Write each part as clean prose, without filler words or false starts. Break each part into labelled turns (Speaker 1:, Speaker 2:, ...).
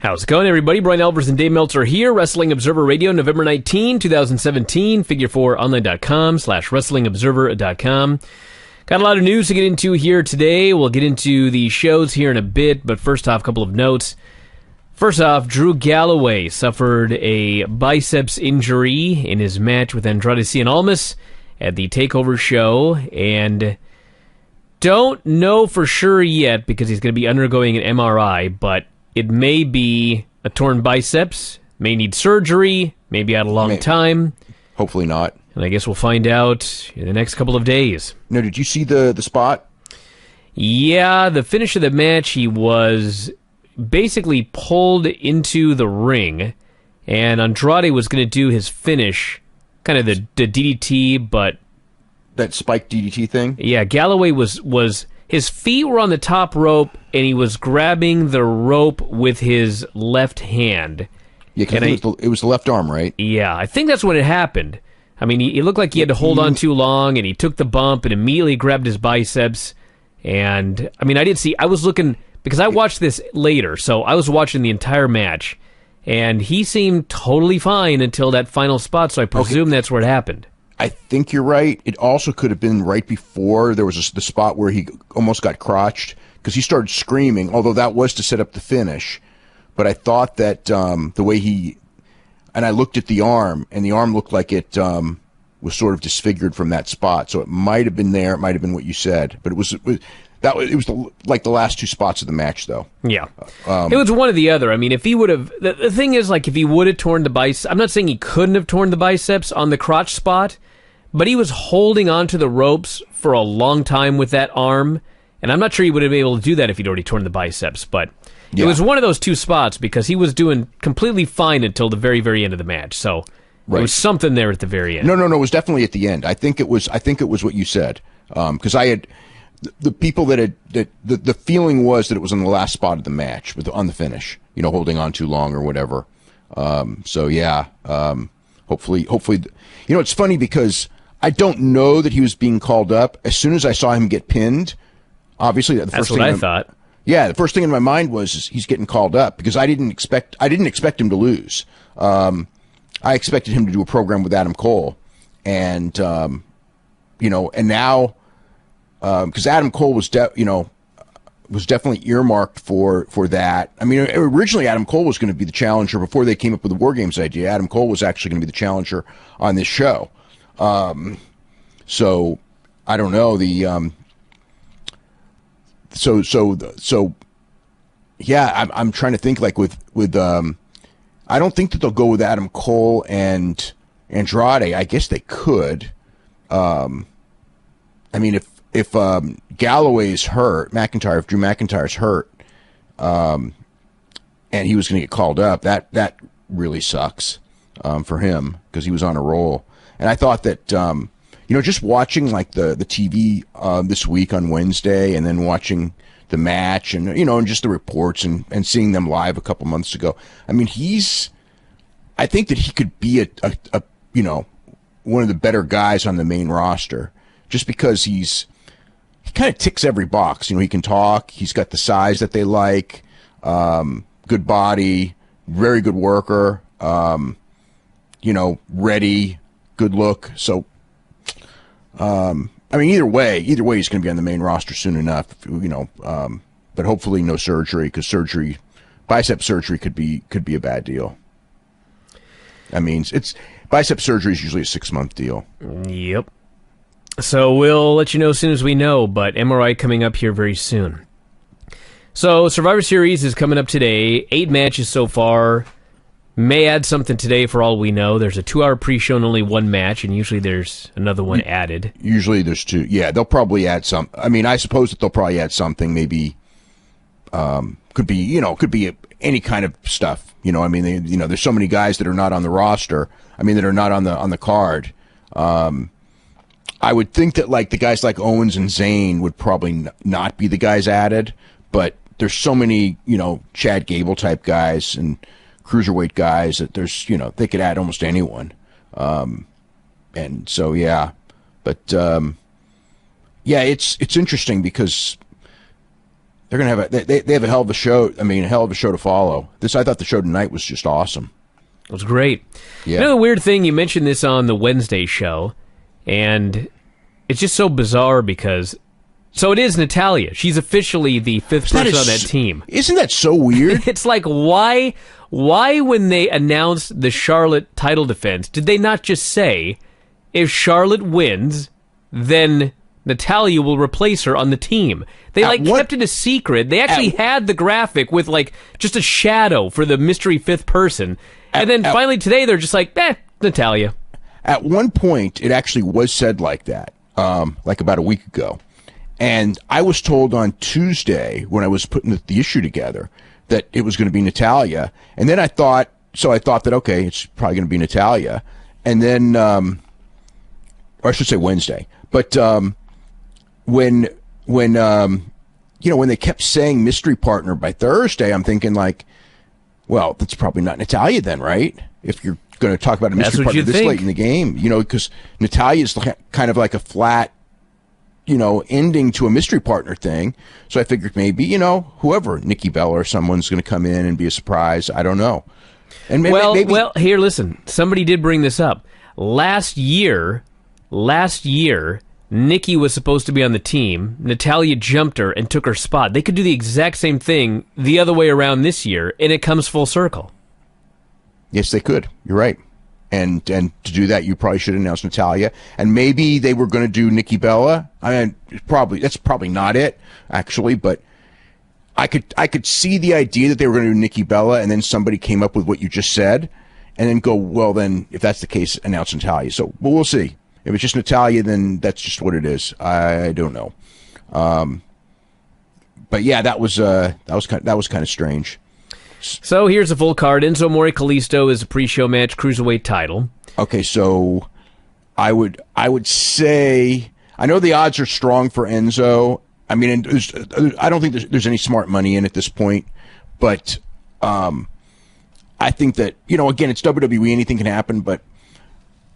Speaker 1: How's it going, everybody? Brian Alvarez and Dave Meltzer here. Wrestling Observer Radio, November 19, 2017. Figure4online.com/WrestlingObserver.com. Got a lot of news to get into here today. We'll get into the shows here in a bit, but first off, a couple of notes. First off, Drew Galloway suffered a biceps injury in his match with Andrade Cien Almas at the Takeover show, and don't know for sure yet because he's going to be undergoing an MRI, but it may be a torn biceps, may need surgery, maybe out a long time.
Speaker 2: Hopefully not.
Speaker 1: And I guess we'll find out in the next couple of days.
Speaker 2: No, did you see the spot?
Speaker 1: Yeah, the finish of the match, he was basically pulled into the ring, and Andrade was going to do his finish, kind of the DDT, but...
Speaker 2: That spike DDT thing?
Speaker 1: Yeah, Galloway was his feet were on the top rope, and he was grabbing the rope with his left hand.
Speaker 2: Yeah, because it was the left arm, right?
Speaker 1: Yeah, I think that's when it happened. I mean, he looked like he had to hold on too long, and he took the bump and immediately grabbed his biceps. And, I mean, I was looking, because I watched this later, so I was watching the entire match, and he seemed totally fine until that final spot, so I presume that's where it happened.
Speaker 2: I think you're right. It also could have been right before there was the spot where he almost got crotched because he started screaming, although that was to set up the finish. But I thought that the way and I looked at the arm, and the arm looked like it was sort of disfigured from that spot. So it might have been there. It might have been what you said. But it was like the last two spots of the match, though.
Speaker 1: Yeah. It was one or the other. I mean, if he would have... The thing is, like, if he would have torn the biceps... I'm not saying he couldn't have torn the biceps on the crotch spot, but he was holding onto the ropes for a long time with that arm, and I'm not sure he would have been able to do that if he'd already torn the biceps, but it was one of those two spots because he was doing completely fine until the very, very end of the match, so there was something there at the very end.
Speaker 2: No, it was definitely at the end. I think it was what you said, because I had... The people the feeling was that it was on the last spot of the match, on the finish, holding on too long or whatever. Hopefully, it's funny because I don't know that he was being called up. As soon as I saw him get pinned, obviously
Speaker 1: that's what I thought.
Speaker 2: Yeah, the first thing in my mind was he's getting called up because I didn't expect him to lose. I expected him to do a program with Adam Cole, and and now because Adam Cole was definitely earmarked for that. I mean, originally Adam Cole was going to be the challenger before they came up with the War Games idea. Adam Cole was actually going to be the challenger on this show. So I don't know yeah, I'm trying to think like with I don't think that they'll go with Adam Cole and Andrade. I guess they could. I mean, if Galloway's hurt, if Drew McIntyre's hurt, and he was going to get called up, that really sucks for him because he was on a roll. And I thought that just watching like the TV this week on Wednesday, and then watching the match, and and just the reports and seeing them live a couple months ago. I mean, I think that he could be a one of the better guys on the main roster, just because he kind of ticks every box. He can talk. He's got the size that they like. Good body, very good worker. Ready, good look. So, I mean, either way, he's going to be on the main roster soon enough. But hopefully no surgery, because bicep surgery could be a bad deal. I mean, bicep surgery is usually a 6-month deal.
Speaker 1: Yep. So we'll let you know as soon as we know, but MRI coming up here very soon. So Survivor Series is coming up today. 8 matches so far. May add something today for all we know. There's a 2-hour pre-show and only 1 match, and usually there's another one added.
Speaker 2: Usually there's 2. Yeah, they'll probably add some. I mean, I suppose that they'll probably add something. Maybe could be any kind of stuff. I mean, there's so many guys that are not on the roster. I mean, that are not on the card. I would think that like the guys like Owens and Zayn would probably not be the guys added, but there's so many, Chad Gable type guys and cruiserweight guys that there's, they could add almost anyone. And so, yeah, but, yeah, it's interesting because they're gonna have they have a hell of a show. I mean, a hell of a show to follow. I thought the show tonight was just awesome.
Speaker 1: It was great.
Speaker 2: Yeah.
Speaker 1: You know, the weird thing, you mentioned this on the Wednesday show, and it's just so bizarre because, so it is Natalya. She's officially the fifth person on that team.
Speaker 2: Isn't that so weird?
Speaker 1: It's like, why when they announced the Charlotte title defense, did they not just say, if Charlotte wins, then Natalya will replace her on the team? They kept it a secret. They actually had the graphic with just a shadow for the mystery fifth person. And then finally today they're just like, Natalya.
Speaker 2: At one point, it actually was said like that, like about a week ago. And I was told on Tuesday when I was putting the issue together that it was going to be Natalya. And then I thought that, okay, it's probably going to be Natalya. And then, or I should say Wednesday. But when they kept saying mystery partner by Thursday, I'm thinking well, that's probably not Natalya then, right? If you're going to talk about a mystery partner this late in the game, because Natalya is kind of like a flat, ending to a mystery partner thing. So I figured maybe, whoever, Nikki Bella or someone's going to come in and be a surprise. I don't know. And maybe
Speaker 1: here, listen. Somebody did bring this up. Last year, Nikki was supposed to be on the team. Natalya jumped her and took her spot. They could do the exact same thing the other way around this year, and it comes full circle.
Speaker 2: Yes, they could. You're right. And to do that, you probably should announce Natalya. And maybe they were going to do Nikki Bella. I mean, that's probably not it, actually. But I could see the idea that they were going to do Nikki Bella, and then somebody came up with what you just said, and then go, well, then if that's the case, announce Natalya. So, but we'll see. If it's just Natalya, then that's just what it is. I don't know. But yeah, that was kind of strange.
Speaker 1: So here's a full card. Enzo Amore Kalisto is a pre-show match cruiserweight title.
Speaker 2: Okay, so I would say, I know the odds are strong for Enzo. I mean, I don't think there's any smart money in at this point, but I think that, again, it's WWE, anything can happen, but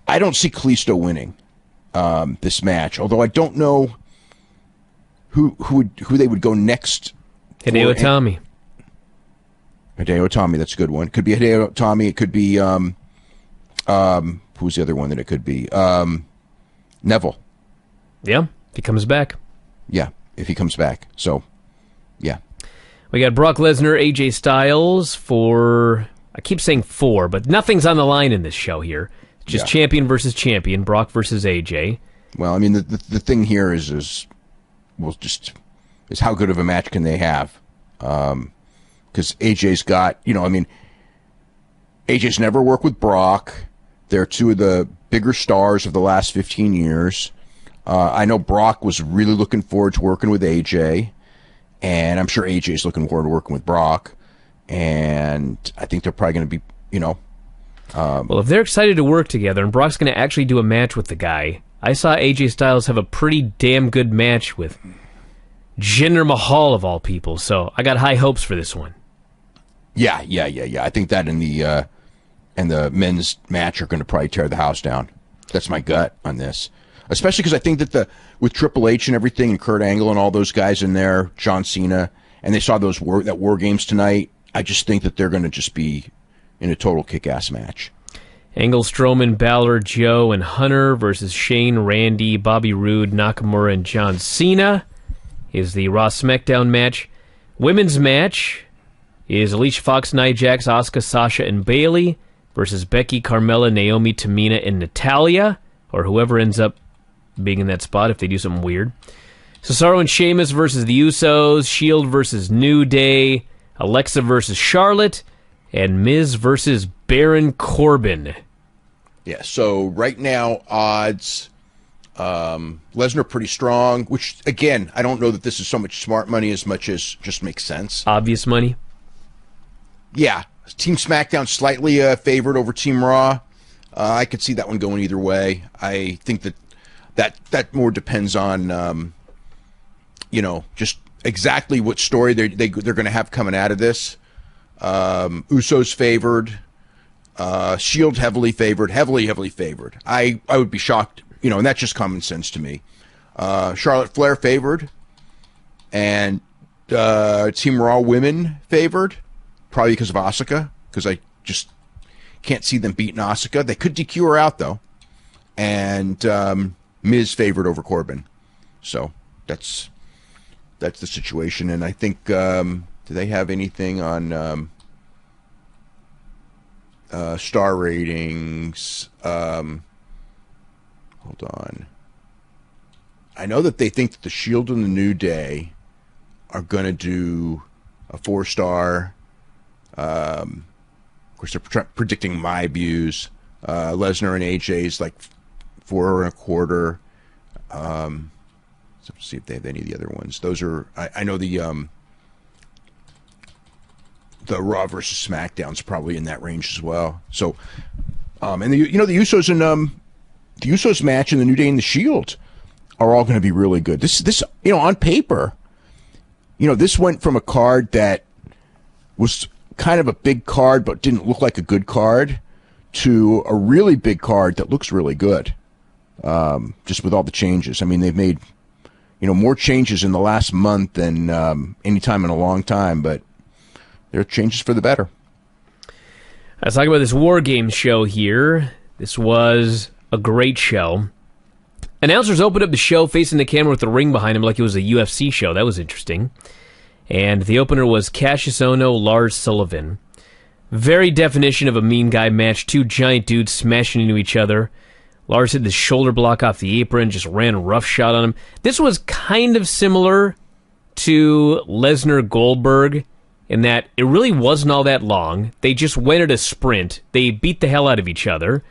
Speaker 2: I don't see Kalisto winning this match, although I don't know who they would go next.
Speaker 1: Hideo Itami.
Speaker 2: Hideo Itami, that's a good one. Could be Hideo Itami. It could be who's the other one that it could be? Neville.
Speaker 1: Yeah, if he comes back.
Speaker 2: Yeah, if he comes back. So, yeah.
Speaker 1: We got Brock Lesnar, AJ Styles for, I keep saying four, but nothing's on the line in this show here. It's just champion versus champion, Brock versus AJ. Well,
Speaker 2: I mean, the thing here is how good of a match can they have? Because AJ's got, AJ's never worked with Brock. They're two of the bigger stars of the last 15 years. I know Brock was really looking forward to working with AJ, and I'm sure AJ's looking forward to working with Brock. And I think they're probably going to be,
Speaker 1: well, if they're excited to work together and Brock's going to actually do a match with the guy, I saw AJ Styles have a pretty damn good match with Jinder Mahal of all people, so I got high hopes for this one.
Speaker 2: Yeah. I think that and the men's match are going to probably tear the house down. That's my gut on this, especially because I think that with Triple H and everything, and Kurt Angle and all those guys in there, John Cena, and they saw that War Games tonight. I just think that they're going to just be in a total kick-ass match.
Speaker 1: Angle, Strowman, Balor, Joe, and Hunter versus Shane, Randy, Bobby Roode, Nakamura, and John Cena is the Raw SmackDown match. Women's match is Alicia Fox, Nia Jax, Asuka, Sasha, and Bayley versus Becky, Carmella, Naomi, Tamina, and Natalya, or whoever ends up being in that spot if they do something weird. Cesaro and Sheamus versus the Usos, Shield versus New Day, Alexa versus Charlotte, and Miz versus Baron Corbin.
Speaker 2: Yeah, so right now, odds, Lesnar pretty strong, which, again, I don't know that this is so much smart money as much as just makes sense.
Speaker 1: Obvious money?
Speaker 2: Yeah. Team SmackDown slightly favored over Team Raw. I could see that one going either way. I think that more depends on, just exactly what story they're going to have coming out of this. Usos favored, Shield heavily favored. I would be shocked, and that's just common sense to me. Charlotte Flair favored, and Team Raw women favored, probably because of Asuka, because I just can't see them beating Asuka. They could DQ her out, though. And Miz favored over Corbin. So that's the situation. And I think, do they have anything on star ratings? Hold on. I know that they think that the Shield and the New Day are going to do a 4-star. Of course, they're predicting my views. Lesnar and AJ's like 4.25. So let's see if they have any of the other ones. Those are I know the Raw versus SmackDown's probably in that range as well. So, and the Usos and the Usos match and the New Day and the Shield are all going to be really good. This on paper, this went from a card that was kind of a big card but didn't look like a good card to a really big card that looks really good. Just with all the changes. I mean, they've made more changes in the last month than any time in a long time, but they're changes for the better.
Speaker 1: Let's talk about this War Games show here. This was a great show. Announcers opened up the show facing the camera with the ring behind him like it was a UFC show. That was interesting. And the opener was Cassius Ohno, Lars Sullivan. Very definition of a mean guy match. Two giant dudes smashing into each other. Lars hit the shoulder block off the apron, just ran a rough shot on him. This was kind of similar to Lesnar-Goldberg in that it really wasn't all that long. They just went at a sprint. They beat the hell out of each other.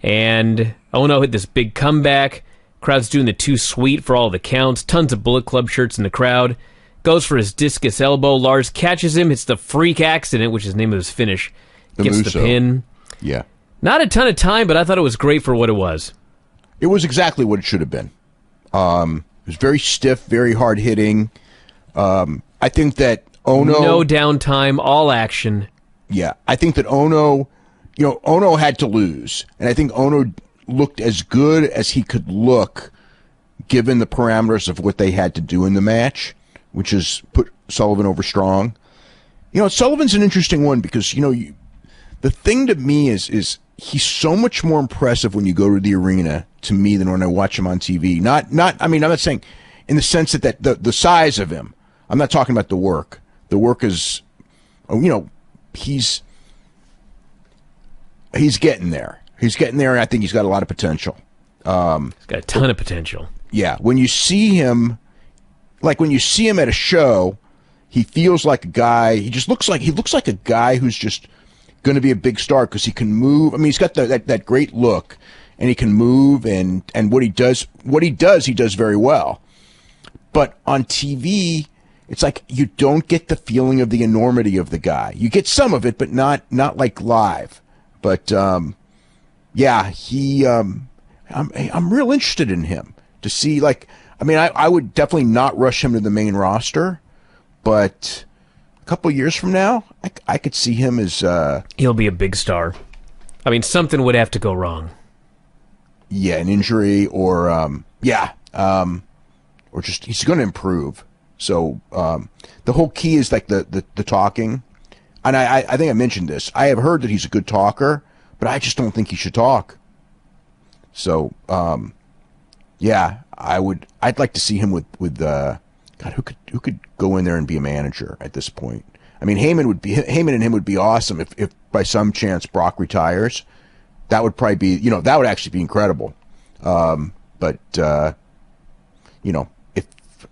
Speaker 1: And Ohno hit this big comeback. Crowd's doing the too sweet for all the counts. Tons of Bullet Club shirts in the crowd. Goes for his discus elbow. Lars catches him. Hits the freak accident, which is the name of his finish. Gets the pin.
Speaker 2: Yeah.
Speaker 1: Not a ton of time, but I thought it was great for what it was.
Speaker 2: It was exactly what it should have been. It was very stiff, very hard hitting. I think that Ohno...
Speaker 1: No downtime, all action.
Speaker 2: Yeah. I think that Ohno had to lose. And I think Ohno looked as good as he could look given the parameters of what they had to do in the match, which is put Sullivan over strong. Sullivan's an interesting one because, the thing to me is he's so much more impressive when you go to the arena to me than when I watch him on TV. I'm not saying in the sense that the size of him. I'm not talking about the work. The work is, he's getting there. He's getting there, and I think he's got a lot of potential.
Speaker 1: He's got a ton of potential.
Speaker 2: Yeah, when you see him at a show, he feels like a guy. He looks like a guy who's just going to be a big star because he can move. I mean, he's got that great look, and he can move, and what he does, he does very well. But on TV, it's like you don't get the feeling of the enormity of the guy. You get some of it, but not like live. But yeah, I'm real interested in him to see. I would definitely not rush him to the main roster, but a couple of years from now, I could see him as
Speaker 1: he'll be a big star. I mean, something would have to go wrong.
Speaker 2: Yeah, an injury or or just he's going to improve. So the whole key is like the talking. And I think I mentioned this. I have heard that he's a good talker, but I just don't think he should talk. So yeah, I'd like to see him with God, who could go in there and be a manager at this point. I mean, Heyman and him would be awesome if by some chance Brock retires. That would probably be, that would actually be incredible. But if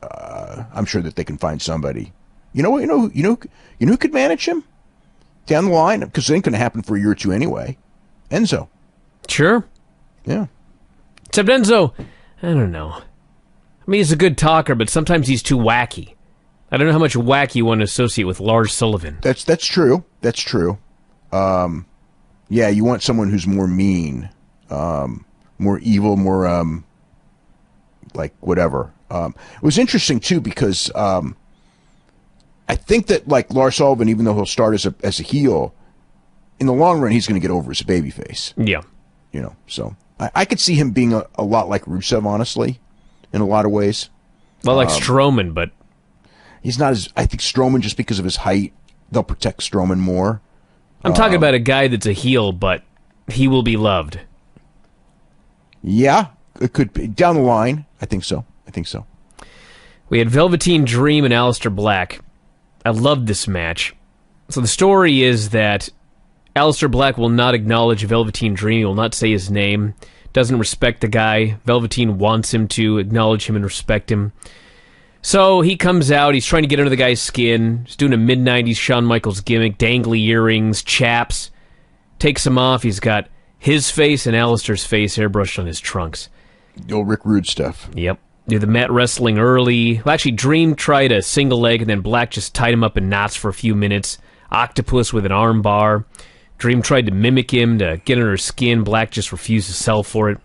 Speaker 2: I'm sure that they can find somebody. Who could manage him down the line, because it ain't going to happen for a year or two anyway. Enzo.
Speaker 1: Sure.
Speaker 2: Yeah.
Speaker 1: Except Enzo, I don't know. I mean, he's a good talker, but sometimes he's too wacky. I don't know how much wacky you want to associate with Lars Sullivan.
Speaker 2: That's true. That's true. Yeah, you want someone who's more mean, more evil, more like whatever. It was interesting too because I think that like Lars Sullivan, even though he'll start as a heel, in the long run he's going to get over as a babyface.
Speaker 1: Yeah,
Speaker 2: So I could see him being a lot like Rusev, honestly, in a lot of ways.
Speaker 1: Well, like Strowman, but
Speaker 2: he's not as, I think Strowman, just because of his height, they'll protect Strowman more.
Speaker 1: I'm talking about a guy that's a heel, but he will be loved.
Speaker 2: Yeah, it could be. Down the line, I think so.
Speaker 1: We had Velveteen Dream and Aleister Black. I loved this match. So the story is that Aleister Black will not acknowledge Velveteen Dream. He will not say his name. Doesn't respect the guy. Velveteen wants him to acknowledge him and respect him. So he comes out. He's trying to get under the guy's skin. He's doing a mid-90s Shawn Michaels gimmick. Dangly earrings, chaps. Takes him off. He's got his face and Aleister's face airbrushed on his trunks.
Speaker 2: The old Rick Rude stuff.
Speaker 1: Yep. Do the mat wrestling early. Well, actually, Dream tried a single leg, and then Black just tied him up in knots for a few minutes. Octopus with an arm bar. Dream tried to mimic him to get under his skin. Black just refused to sell for it.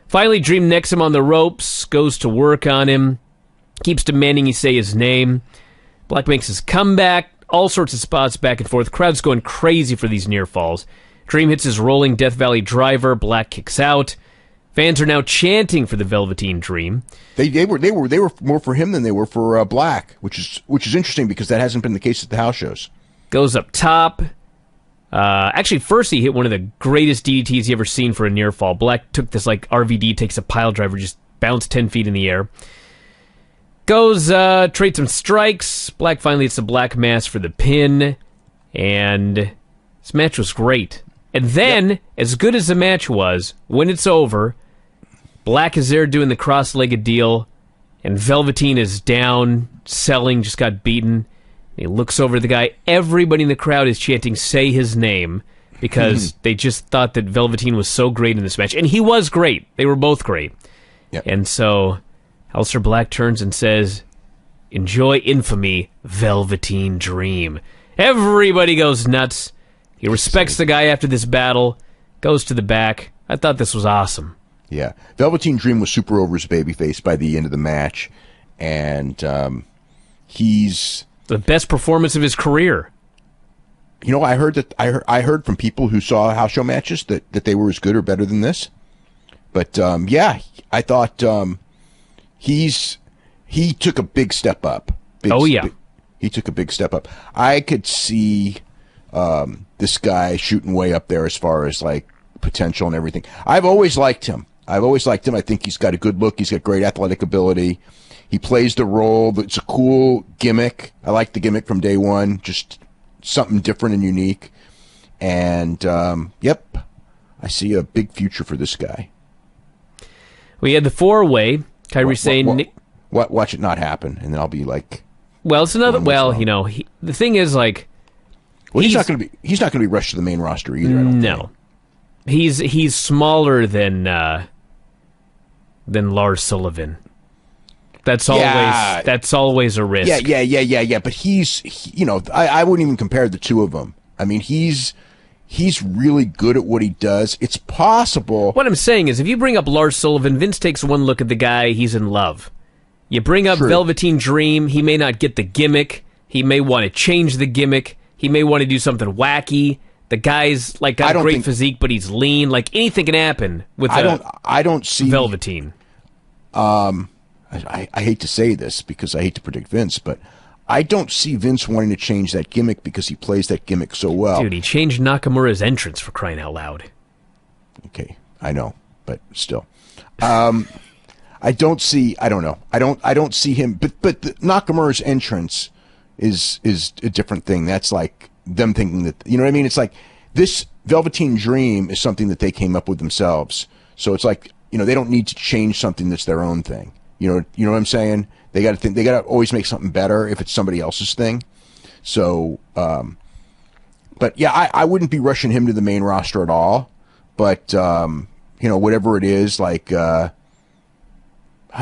Speaker 1: Finally, Dream necks him on the ropes, goes to work on him, keeps demanding he say his name. Black makes his comeback, all sorts of spots back and forth. Crowd's going crazy for these near falls. Dream hits his rolling Death Valley driver. Black kicks out. Fans are now chanting for the Velveteen Dream.
Speaker 2: They were more for him than they were for Black, which is interesting because that hasn't been the case at the house shows.
Speaker 1: Goes up top. Actually, first he hit one of the greatest DDTs he ever seen for a near fall. Black took this like RVD, takes a pile driver, just bounced 10 feet in the air. Goes, trades some strikes. Black finally hits the Black Mass for the pin. And this match was great. And then, as good as the match was, when it's over, Black is there doing the cross-legged deal, and Velveteen is down, selling, just got beaten. He looks over at the guy. Everybody in the crowd is chanting, say his name, because they just thought that Velveteen was so great in this match. And he was great. They were both great.
Speaker 2: Yep.
Speaker 1: And so, Aleister Black turns and says, enjoy infamy, Velveteen Dream. Everybody goes nuts. He respects the guy after this battle, goes to the back. I thought this was awesome.
Speaker 2: Yeah. Velveteen Dream was super over his babyface by the end of the match, and he's
Speaker 1: the best performance of his career.
Speaker 2: You know, I heard from people who saw house show matches that they were as good or better than this. But yeah, I thought he took a big step up. He took a big step up. I could see this guy shooting way up there as far as like potential and everything. I've always liked him. I think he's got a good look. He's got great athletic ability. He plays the role. It's a cool gimmick. I like the gimmick from day one. Just something different and unique. And yep, I see a big future for this guy.
Speaker 1: We had the four-way. Kairi Sane.
Speaker 2: Watch it not happen, and then I'll be like.
Speaker 1: Well, it's another. Well, you know, the thing is, like.
Speaker 2: Well, he's not going to be rushed to the main roster either. I don't think.
Speaker 1: He's smaller than Lars Sullivan. That's always a risk.
Speaker 2: Yeah. But I wouldn't even compare the two of them. I mean, he's really good at what he does. It's possible.
Speaker 1: What I'm saying is, if you bring up Lars Sullivan, Vince takes one look at the guy, he's in love. You bring up Velveteen Dream, he may not get the gimmick. He may want to change the gimmick. He may want to do something wacky. The guy's like got a great physique, but he's lean. Like anything can happen with
Speaker 2: I don't see
Speaker 1: Velveteen.
Speaker 2: I hate to say this because I hate to predict Vince, but I don't see Vince wanting to change that gimmick because he plays that gimmick so well.
Speaker 1: Dude, he changed Nakamura's entrance for crying out loud.
Speaker 2: Okay, I know, but still. I don't see him, but Nakamura's entrance is a different thing. That's like them thinking that, you know what I mean? It's like this Velveteen Dream is something that they came up with themselves. So it's like, they don't need to change something that's their own thing. You know what I'm saying? They got to always make something better if it's somebody else's thing. So, but yeah, I wouldn't be rushing him to the main roster at all. But whatever it is, like I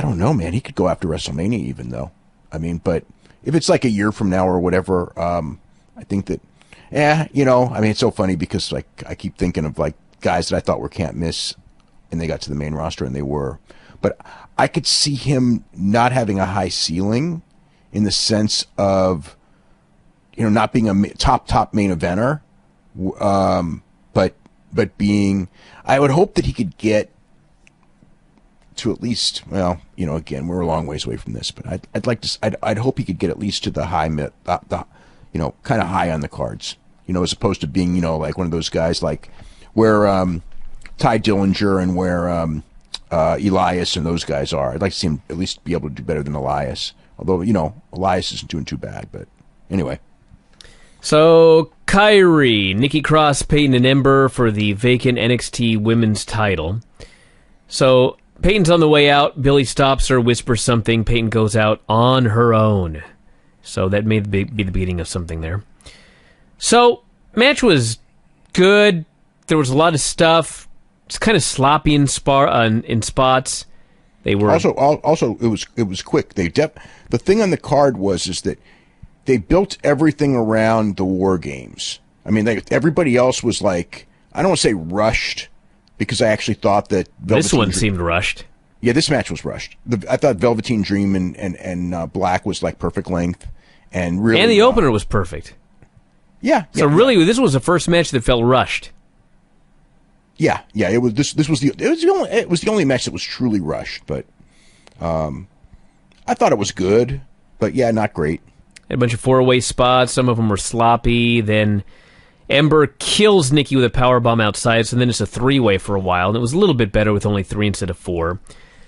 Speaker 2: don't know, man. He could go after WrestleMania even though. I mean, but if it's like a year from now or whatever, I think that, it's so funny because like I keep thinking of like guys that I thought were can't miss, and they got to the main roster and they were. But I could see him not having a high ceiling in the sense of, not being a top main eventer, but being. I would hope that he could get to at least, well, again, we're a long ways away from this, but I'd like to, I'd hope he could get at least to the high mid, kind of high on the cards, as opposed to being, like one of those guys like where Ty Dillinger and where Elias and those guys are. I'd like to see him at least be able to do better than Elias. Although, Elias isn't doing too bad, but anyway.
Speaker 1: So, Kyrie, Nikki Cross, Peyton, and Ember for the vacant NXT women's title. So, Peyton's on the way out. Billy stops her, whispers something. Peyton goes out on her own. So, that may be the beginning of something there. So, match was good. There was a lot of stuff. It's kind of sloppy in spots. They were
Speaker 2: also it was quick. The thing on the card is that they built everything around the War Games. I mean, everybody else was like, I don't want to say rushed, because I actually thought that
Speaker 1: this one seemed rushed.
Speaker 2: Yeah, this match was rushed. I thought Velveteen Dream and Black was like perfect length, and
Speaker 1: the opener was perfect.
Speaker 2: Yeah.
Speaker 1: So really, this was the first match that felt rushed.
Speaker 2: Yeah. It was the only match that was truly rushed, but I thought it was good, but yeah, not great.
Speaker 1: A bunch of 4-way spots. Some of them were sloppy. Then Ember kills Nikki with a powerbomb outside, so then it's a 3-way for a while, and it was a little bit better with only 3 instead of 4.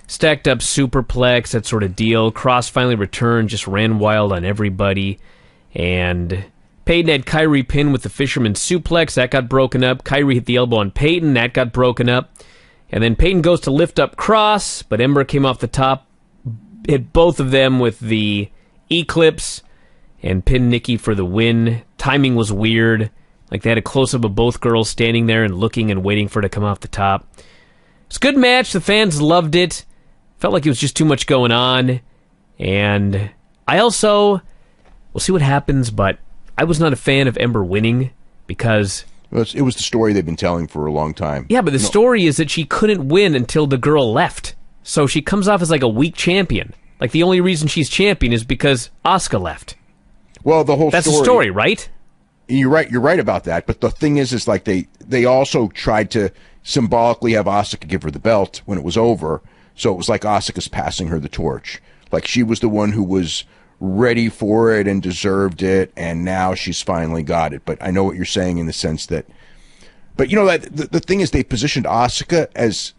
Speaker 1: Stacked up superplex, that sort of deal. Cross finally returned, just ran wild on everybody. And Peyton had Kyrie pinned with the Fisherman suplex. That got broken up. Kyrie hit the elbow on Peyton. That got broken up. And then Peyton goes to lift up Cross, but Ember came off the top, hit both of them with the Eclipse, and pinned Nikki for the win. Timing was weird. Like, they had a close-up of both girls standing there and looking and waiting for it to come off the top. It's a good match. The fans loved it. Felt like it was just too much going on. And I also, we'll see what happens, but I was not a fan of Ember winning because...
Speaker 2: Well, it was the story they've been telling for a long time.
Speaker 1: Yeah, but the story is that she couldn't win until the girl left. So she comes off as like a weak champion. Like, the only reason she's champion is because Asuka left.
Speaker 2: Well,
Speaker 1: That's the story, right?
Speaker 2: You're right about that. But the thing is like they also tried to symbolically have Asuka give her the belt when it was over. So it was like Asuka's passing her the torch. Like, she was the one who was ready for it and deserved it, and now she's finally got it. But I know what you're saying in the sense that... But, the thing is, they positioned Asuka as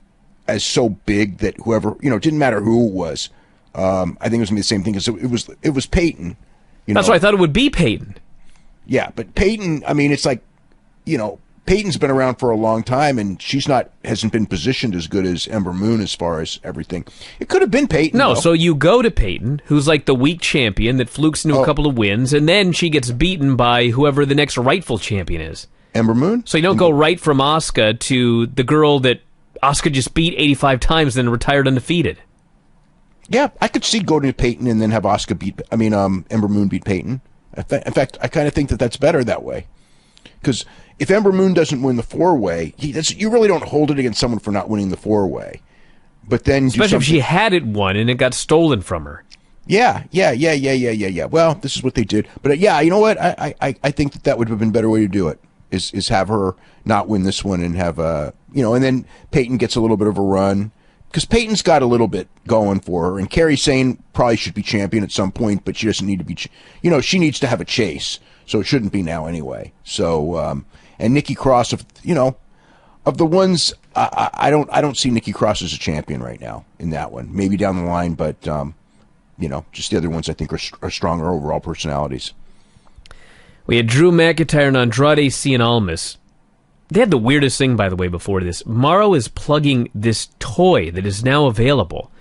Speaker 2: so big that whoever... It didn't matter who it was. I think it was going to be the same thing, because it was Peyton.
Speaker 1: That's why I thought it would be Peyton.
Speaker 2: Yeah, but Peyton, I mean, it's like, Peyton's been around for a long time, and hasn't been positioned as good as Ember Moon as far as everything. It could have been Peyton.
Speaker 1: No,
Speaker 2: though.
Speaker 1: So you go to Peyton, who's like the weak champion that flukes into a couple of wins, and then she gets beaten by whoever the next rightful champion is.
Speaker 2: Ember Moon?
Speaker 1: So you don't go right from Asuka to the girl that Asuka just beat 85 times and then retired undefeated.
Speaker 2: Yeah, I could see going to Peyton and then have Ember Moon beat Peyton. In fact, I kind of think that that's better that way. Because if Ember Moon doesn't win the 4-way, you really don't hold it against someone for not winning the 4-way. But then,
Speaker 1: especially if she had it won and it got stolen from her.
Speaker 2: Yeah. Well, this is what they did. But yeah, you know what? I think that would have been a better way to do it. Is have her not win this one and have and then Peyton gets a little bit of a run. Because Peyton's got a little bit going for her, and Kairi Sane probably should be champion at some point, but she doesn't need to be. She needs to have a chase, so it shouldn't be now anyway. So, and Nikki Cross, of the ones, I don't see Nikki Cross as a champion right now in that one. Maybe down the line, but just the other ones I think are stronger overall personalities.
Speaker 1: We had Drew McIntyre and Andrade Cien Almas. They had the weirdest thing, by the way, before this. Mauro is plugging this toy that is now available.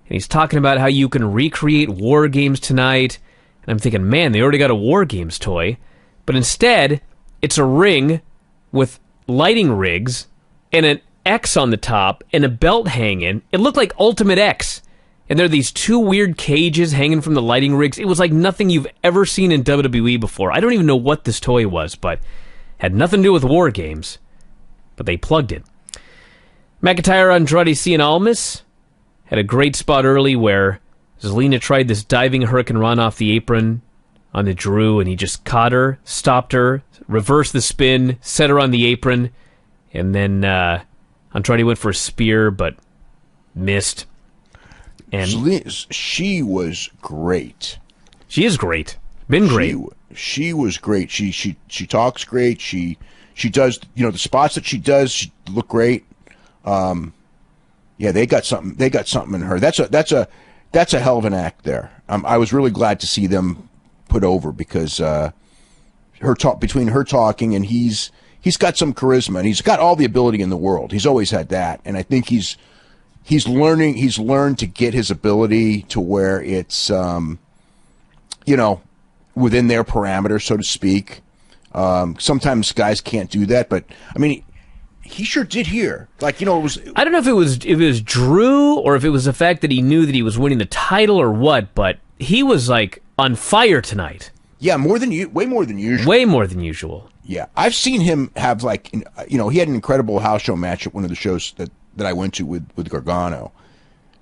Speaker 1: And he's talking about how you can recreate War Games tonight. And I'm thinking, man, they already got a War Games toy. But instead, it's a ring with lighting rigs and an X on the top and a belt hanging. It looked like Ultimate X. And there are these 2 weird cages hanging from the lighting rigs. It was like nothing you've ever seen in WWE before. I don't even know what this toy was, but had nothing to do with War Games. But they plugged it. McIntyre Andrade Cien Almas had a great spot early where Zelina tried this diving Hurricane Run off the apron on the Drew, and he just caught her, stopped her, reversed the spin, set her on the apron, and then Andrade went for a spear, but missed. And
Speaker 2: she was great.
Speaker 1: She is great. Been great.
Speaker 2: She was great. She talks great. She does, the spots that she does, she look great. Yeah, they got something in her. That's a hell of an act there. I was really glad to see them put over because between her talking and he's got some charisma and he's got all the ability in the world. He's always had that, and I think he's learned to get his ability to where it's within their parameters, so to speak. Sometimes guys can't do that, but I mean, he sure did here. Like, it was.
Speaker 1: I don't know if it was Drew or if it was the fact that he knew that he was winning the title or what, but he was like on fire tonight.
Speaker 2: Yeah, way more than usual.
Speaker 1: Way more than usual.
Speaker 2: Yeah, I've seen him have he had an incredible house show match at one of the shows that I went to with Gargano,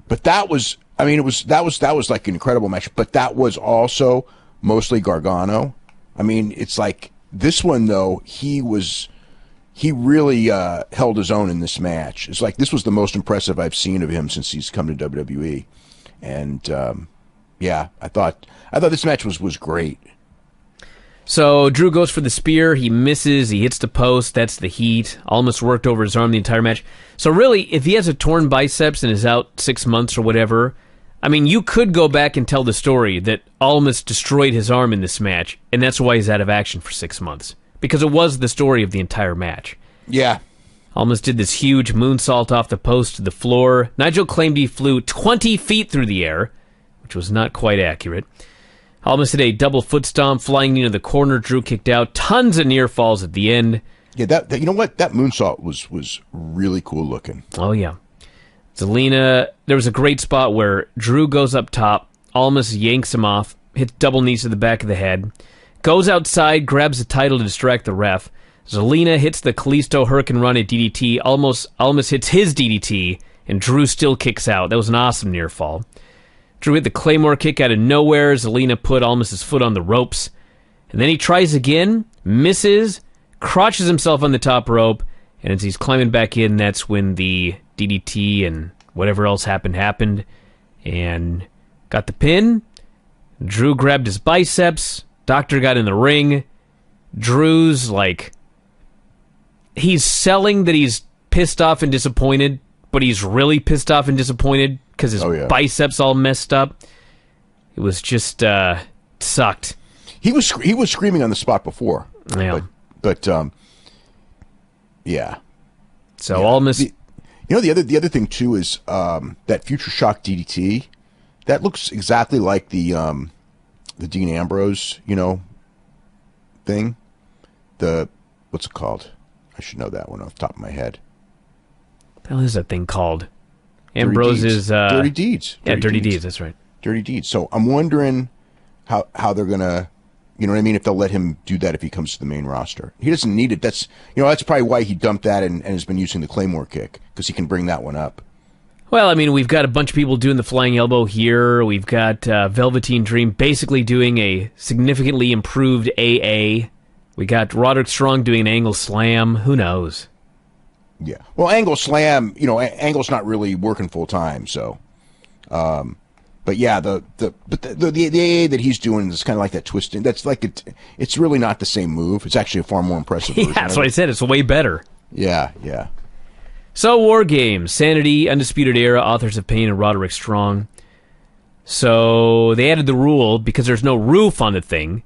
Speaker 2: but that was like an incredible match. But that was also mostly Gargano. I mean, it's like this one though. He really held his own in this match. It's like this was the most impressive I've seen of him since he's come to WWE, and yeah, I thought this match was great.
Speaker 1: So Drew goes for the spear. He misses. He hits the post. That's the heat. Almost worked over his arm the entire match. So really, if he has a torn biceps and is out 6 months or whatever, I mean, you could go back and tell the story that Almas destroyed his arm in this match, and that's why he's out of action for 6 months. Because it was the story of the entire match.
Speaker 2: Yeah.
Speaker 1: Almas did this huge moonsault off the post to the floor. Nigel claimed he flew 20 feet through the air, which was not quite accurate. Almas did a double foot stomp, flying into the corner. Drew kicked out. Tons of near falls at the end.
Speaker 2: Yeah, that you know what? That moonsault was really cool looking.
Speaker 1: Oh, yeah. Zelina, there was a great spot where Drew goes up top. Almas yanks him off, hits double knees to the back of the head, goes outside, grabs the title to distract the ref. Zelina hits the Kalisto Hurricane Run at DDT. Almas hits his DDT, and Drew still kicks out. That was an awesome near fall. Drew hit the Claymore kick out of nowhere. Zelina put Almas' foot on the ropes. And then he tries again, misses, crotches himself on the top rope, and as he's climbing back in, that's when the DDT and whatever else happened, and got the pin. Drew grabbed his biceps. Doctor got in the ring. Drew's like, he's selling that he's pissed off and disappointed, but he's really pissed off and disappointed because his biceps all messed up. It was just sucked.
Speaker 2: He was screaming on the spot before.
Speaker 1: Yeah,
Speaker 2: but yeah.
Speaker 1: So yeah. Almas.
Speaker 2: The other thing too is that Future Shock DDT. That looks exactly like the Dean Ambrose thing. What's it called? I should know that one off the top of my head.
Speaker 1: What the hell is that thing called? Ambrose is
Speaker 2: Dirty Deeds.
Speaker 1: Dirty Deeds. That's right.
Speaker 2: Dirty Deeds. So I'm wondering how they're gonna, if they'll let him do that if he comes to the main roster. He doesn't need it. That's probably why he dumped that and has been using the Claymore kick because he can bring that one up.
Speaker 1: Well, I mean, we've got a bunch of people doing the flying elbow here. We've got Velveteen Dream basically doing a significantly improved AA. We got Roderick Strong doing an angle slam. Who knows?
Speaker 2: Yeah. Well, angle slam, angle's not really working full time, so. But yeah, the AA that he's doing is kind of like that twisting. That's like it's really not the same move. It's actually a far more impressive version.
Speaker 1: Yeah, that's what I said. It's way better.
Speaker 2: Yeah, yeah.
Speaker 1: So, War Games, Sanity, Undisputed Era, Authors of Pain, and Roderick Strong. So, they added the rule, because there's no roof on the thing,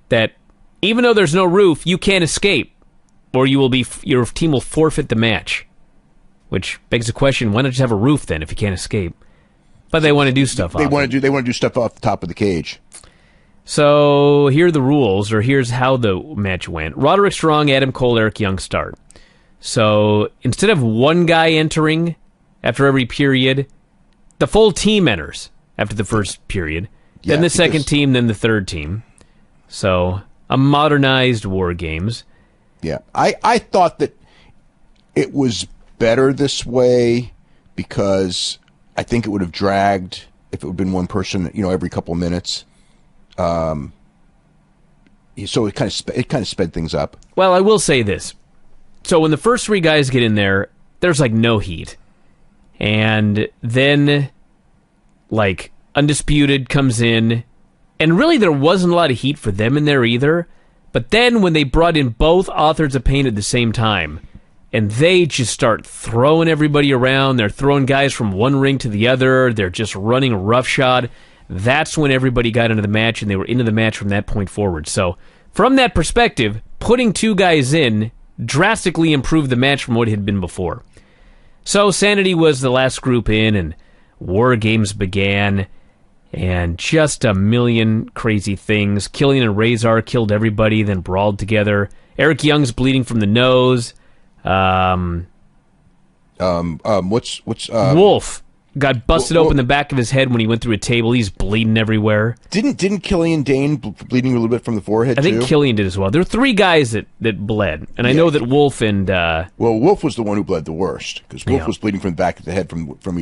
Speaker 1: that even though there's no roof, you can't escape, or your team will forfeit the match. Which begs the question, why not just have a roof then if you can't escape? But they want to do stuff.
Speaker 2: They want to do stuff off the top of the cage.
Speaker 1: So here are the rules, or here's how the match went. Roderick Strong, Adam Cole, Eric Young start. So instead of one guy entering after every period, the full team enters after the first period.
Speaker 2: Yeah,
Speaker 1: then the second team, then the third team. So a modernized War Games.
Speaker 2: Yeah, I thought that it was better this way because I think it would have dragged if it would have been one person, every couple of minutes. So it kind of sped things up.
Speaker 1: Well, I will say this. So when the first three guys get in there, there's like no heat. And then like, Undisputed comes in, and really there wasn't a lot of heat for them in there either. But then when they brought in both Authors of Pain at the same time, and they just start throwing everybody around, they're throwing guys from one ring to the other, they're just running roughshod, that's when everybody got into the match, and they were into the match from that point forward. So, from that perspective, putting two guys in drastically improved the match from what it had been before. So, Sanity was the last group in, and War Games began, and just a million crazy things. Killian and Razor killed everybody, then brawled together. Eric Young's bleeding from the nose. Wolf got busted open the back of his head when he went through a table. He's bleeding everywhere.
Speaker 2: Didn't Killian Dane bleeding a little bit from the forehead,
Speaker 1: I think Killian did as well. There were three guys that bled, and I know that Wolf and...
Speaker 2: well, Wolf was the one who bled the worst, because Wolf was bleeding from the back of the head from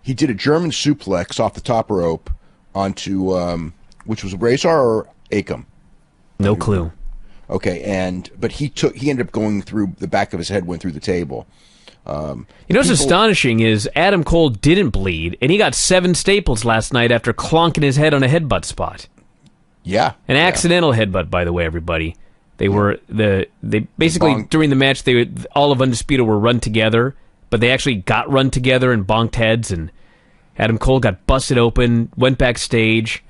Speaker 2: he did a German suplex off the top rope onto, which was Razor or Akam?
Speaker 1: No clue.
Speaker 2: Okay, but he ended up going through the back of his head, went through the table.
Speaker 1: What's astonishing is Adam Cole didn't bleed, and he got 7 staples last night after clonking his head on a headbutt spot.
Speaker 2: Yeah.
Speaker 1: An accidental headbutt, by the way, everybody. They basically, during the match, all of Undisputed were run together, but they actually got run together and bonked heads, and Adam Cole got busted open, went backstage.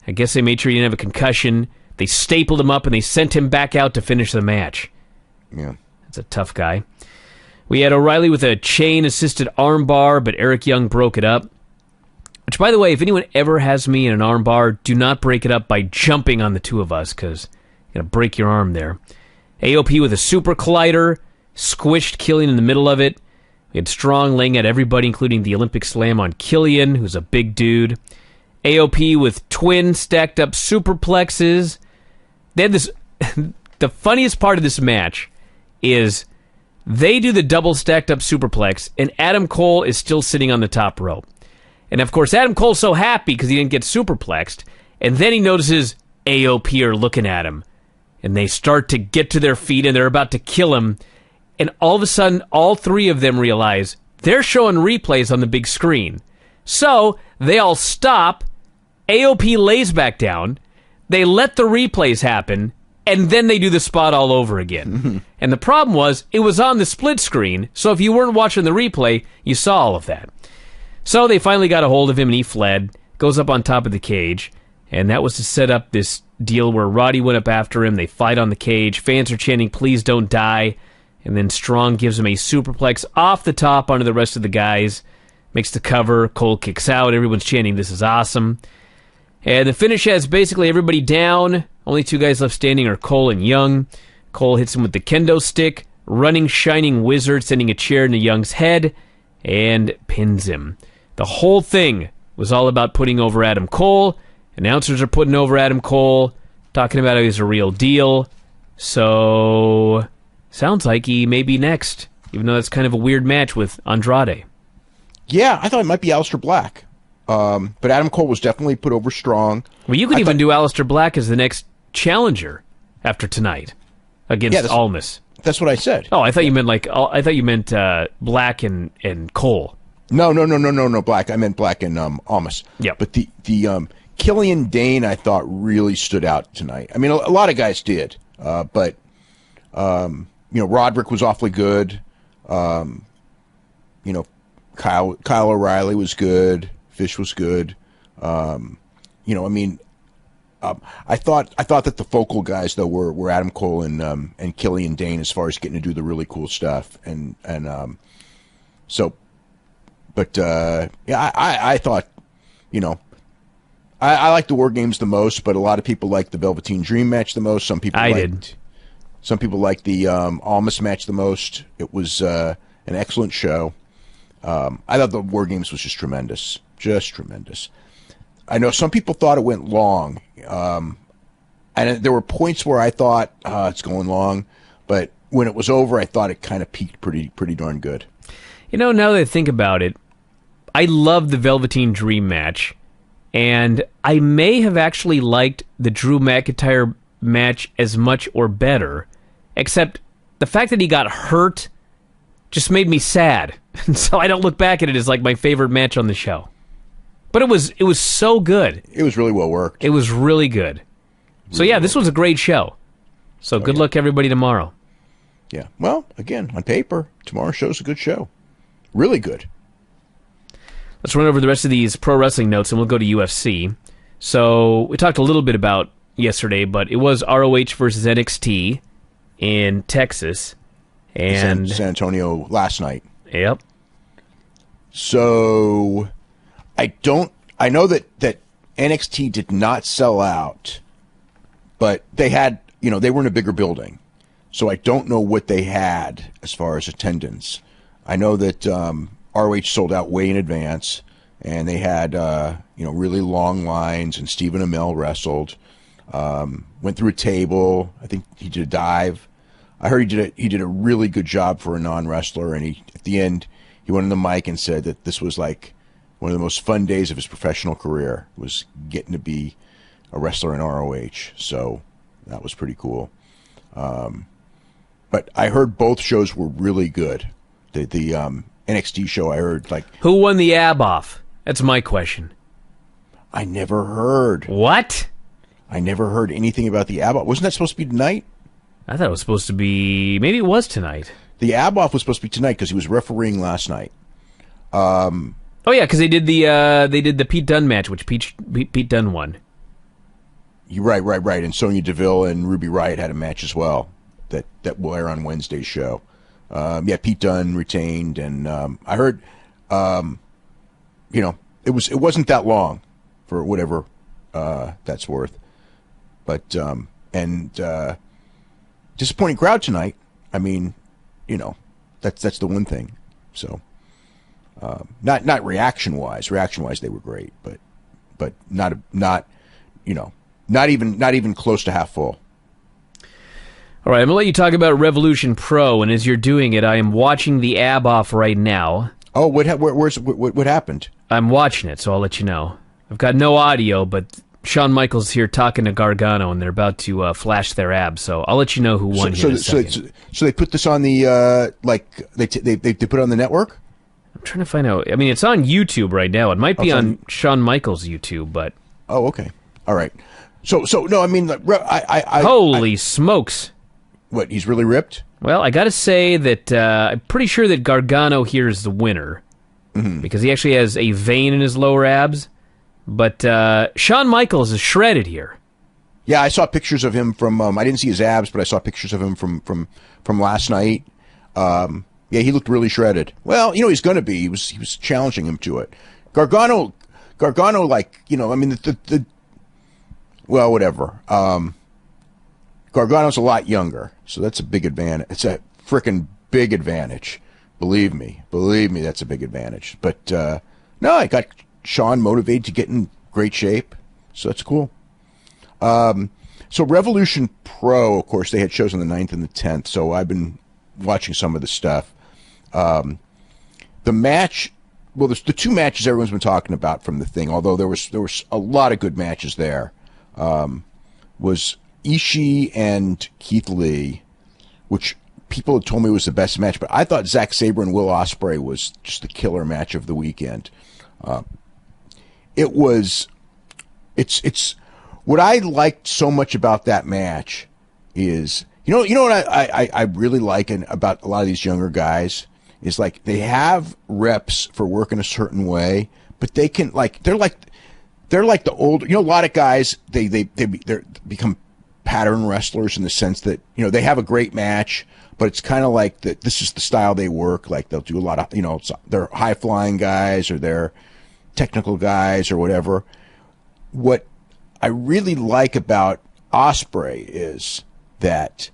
Speaker 1: I guess they made sure he didn't have a concussion. They stapled him up, and they sent him back out to finish the match.
Speaker 2: Yeah.
Speaker 1: That's a tough guy. We had O'Reilly with a chain-assisted armbar, but Eric Young broke it up. Which, by the way, if anyone ever has me in an armbar, do not break it up by jumping on the two of us, because you're going to break your arm there. AOP with a super collider, squished Killian in the middle of it. We had Strong laying at everybody, including the Olympic Slam on Killian, who's a big dude. AOP with twin stacked up superplexes. They had this... The funniest part of this match is they do the double stacked up superplex, and Adam Cole is still sitting on the top rope. And of course, Adam Cole's so happy because he didn't get superplexed, and then he notices AOP are looking at him. And they start to get to their feet, and they're about to kill him. And all of a sudden, all three of them realize they're showing replays on the big screen. So, they all stop. AOP lays back down. They let the replays happen, and then they do the spot all over again. And the problem was, it was on the split screen, so if you weren't watching the replay, you saw all of that. So they finally got a hold of him, and he fled, goes up on top of the cage, and that was to set up this deal where Roddy went up after him, they fight on the cage, fans are chanting, "Please don't die," and then Strong gives him a superplex off the top onto the rest of the guys, makes the cover, Cole kicks out, everyone's chanting, "This is awesome." And the finish has basically everybody down. Only two guys left standing are Cole and Young. Cole hits him with the kendo stick, running Shining Wizard, sending a chair into Young's head, and pins him. The whole thing was all about putting over Adam Cole. Announcers are putting over Adam Cole, talking about how he's a real deal. So, sounds like he may be next, even though that's kind of a weird match with Andrade.
Speaker 2: Yeah, I thought it might be Aleister Black. But Adam Cole was definitely put over strong.
Speaker 1: Well, you could even do Aleister Black as the next challenger after tonight against Almas.
Speaker 2: That's what I said.
Speaker 1: Oh, I thought you meant Black and Cole.
Speaker 2: No, Black. I meant Black and Almas.
Speaker 1: Yeah.
Speaker 2: But the Killian Dane, I thought, really stood out tonight. I mean, a lot of guys did, but Roderick was awfully good. Kyle O'Reilly was good. Fish was good. I thought that the focal guys though were Adam Cole and Killian Dane as far as getting to do the really cool stuff I thought I like the War Games the most, but a lot of people like the Velveteen Dream match the most. Some people liked the Almas match the most. It was an excellent show. I thought the War Games was just tremendous. Just tremendous. I know some people thought it went long. And there were points where I thought, it's going long. But when it was over, I thought it kind of peaked pretty darn good.
Speaker 1: Now that I think about it, I love the Velveteen Dream match. And I may have actually liked the Drew McIntyre match as much or better. Except the fact that he got hurt just made me sad. So I don't look back at it as like my favorite match on the show. But it was so good.
Speaker 2: It was really well worked.
Speaker 1: It was really good. So yeah, this was a great show. So good luck everybody tomorrow.
Speaker 2: Yeah. Well, again, on paper, tomorrow's show's a good show. Really good.
Speaker 1: Let's run over the rest of these pro wrestling notes, and we'll go to UFC. So we talked a little bit about yesterday, but it was ROH versus NXT in Texas. And
Speaker 2: San Antonio last night.
Speaker 1: Yep.
Speaker 2: So I know that NXT did not sell out, but they had, they were in a bigger building. So I don't know what they had as far as attendance. I know that ROH sold out way in advance, and they had really long lines, and Stephen Amell wrestled. Went through a table. I think he did a dive. I heard he did a really good job for a non-wrestler, and at the end he went on the mic and said that this was like one of the most fun days of his professional career, was getting to be a wrestler in ROH. So that was pretty cool. But I heard both shows were really good. The NXT show, I heard
Speaker 1: who won the ab off? That's my question.
Speaker 2: I never heard.
Speaker 1: What?
Speaker 2: I never heard anything about the ab off. Wasn't that supposed to be tonight?
Speaker 1: I thought it was supposed to be. Maybe it was tonight.
Speaker 2: The ab off was supposed to be tonight because he was refereeing last night.
Speaker 1: Oh yeah, because they did the Pete Dunne match, which Pete Dunne won.
Speaker 2: You're right. And Sonya Deville and Ruby Riott had a match as well that will air on Wednesday's show. Pete Dunne retained, and I heard, it wasn't that long for whatever that's worth, but disappointing crowd tonight. I mean, that's the one thing. So, not reaction wise. Reaction wise, they were great, but not even close to half full.
Speaker 1: All right, I'm gonna let you talk about Revolution Pro, and as you're doing it, I am watching the ab off right now.
Speaker 2: Oh, what happened?
Speaker 1: I'm watching it, so I'll let you know. I've got no audio, but Shawn Michaels here talking to Gargano, and they're about to flash their abs. So I'll let you know who won here in a second.
Speaker 2: So they put this on the they put it on the network.
Speaker 1: I'm trying to find out. I mean, it's on YouTube right now. It might be on Shawn Michaels' YouTube, but
Speaker 2: okay, all right. So no, I mean,
Speaker 1: holy smokes!
Speaker 2: What, he's really ripped?
Speaker 1: Well, I got to say that I'm pretty sure that Gargano here is the winner because he actually has a vein in his lower abs. But Shawn Michaels is shredded here.
Speaker 2: Yeah, I saw pictures of him from. I didn't see his abs, but I saw pictures of him from last night. Yeah, he looked really shredded. Well, he's going to be. He was challenging him to it. Gargano, well, whatever. Gargano's a lot younger, so that's a big advantage. It's a frickin' big advantage. Believe me, that's a big advantage. But no, I got Shawn motivated to get in great shape, so that's cool. So Revolution Pro, of course, they had shows on the 9th and the 10th, so I've been watching some of the stuff. The match, well, there's the two matches everyone's been talking about from the thing, although there was a lot of good matches there. Was Ishii and Keith Lee, which people had told me was the best match, but I thought Zack Sabre and Will Ospreay was just the killer match of the weekend. It's what I liked so much about that match is, what I really like about a lot of these younger guys is they have reps for working a certain way, but they can they're like the old, a lot of guys, they become pattern wrestlers in the sense that, they have a great match, but it's kind of like this is the style they work. They'll do a lot of, they're high flying guys or they're technical guys or whatever. What I really like about Ospreay is that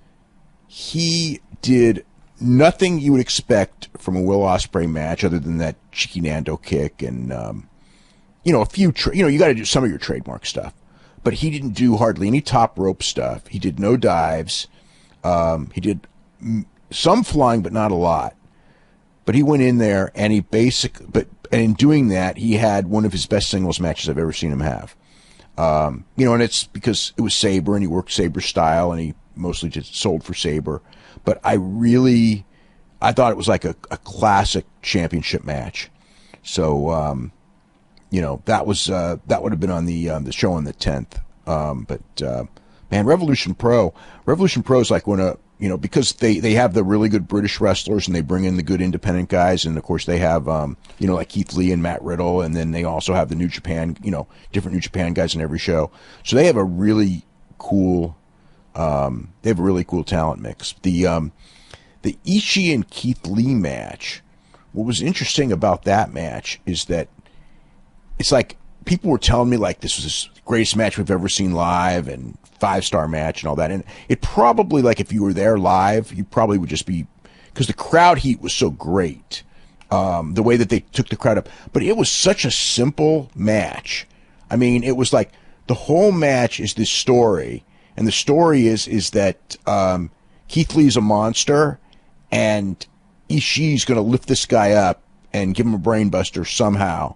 Speaker 2: he did nothing you would expect from a Will Ospreay match other than that Cheeky Nando kick and, a few, you got to do some of your trademark stuff. But he didn't do hardly any top rope stuff. He did no dives. He did some flying, but not a lot. But he went in there and and in doing that, he had one of his best singles matches I've ever seen him have. And it's because it was Sabre and he worked Sabre style and he mostly just sold for Sabre. But I thought it was like a classic championship match. So, that would have been on the show on the 10th. Man, Revolution Pro is like because they have the really good British wrestlers and they bring in the good independent guys, and of course they have like Keith Lee and Matt Riddle, and then they also have the New Japan, different New Japan guys in every show. So they have a really cool talent mix. The Ishii and Keith Lee match. What was interesting about that match is that it's like people were telling me like this was the greatest match we've ever seen live and 5-star match and all that. And it probably, like, if you were there live, you probably would just be, because the crowd heat was so great, the way that they took the crowd up. But it was such a simple match. I mean, it was like the whole match is this story, and the story is that Keith Lee's a monster, and Ishii's going to lift this guy up and give him a brainbuster somehow.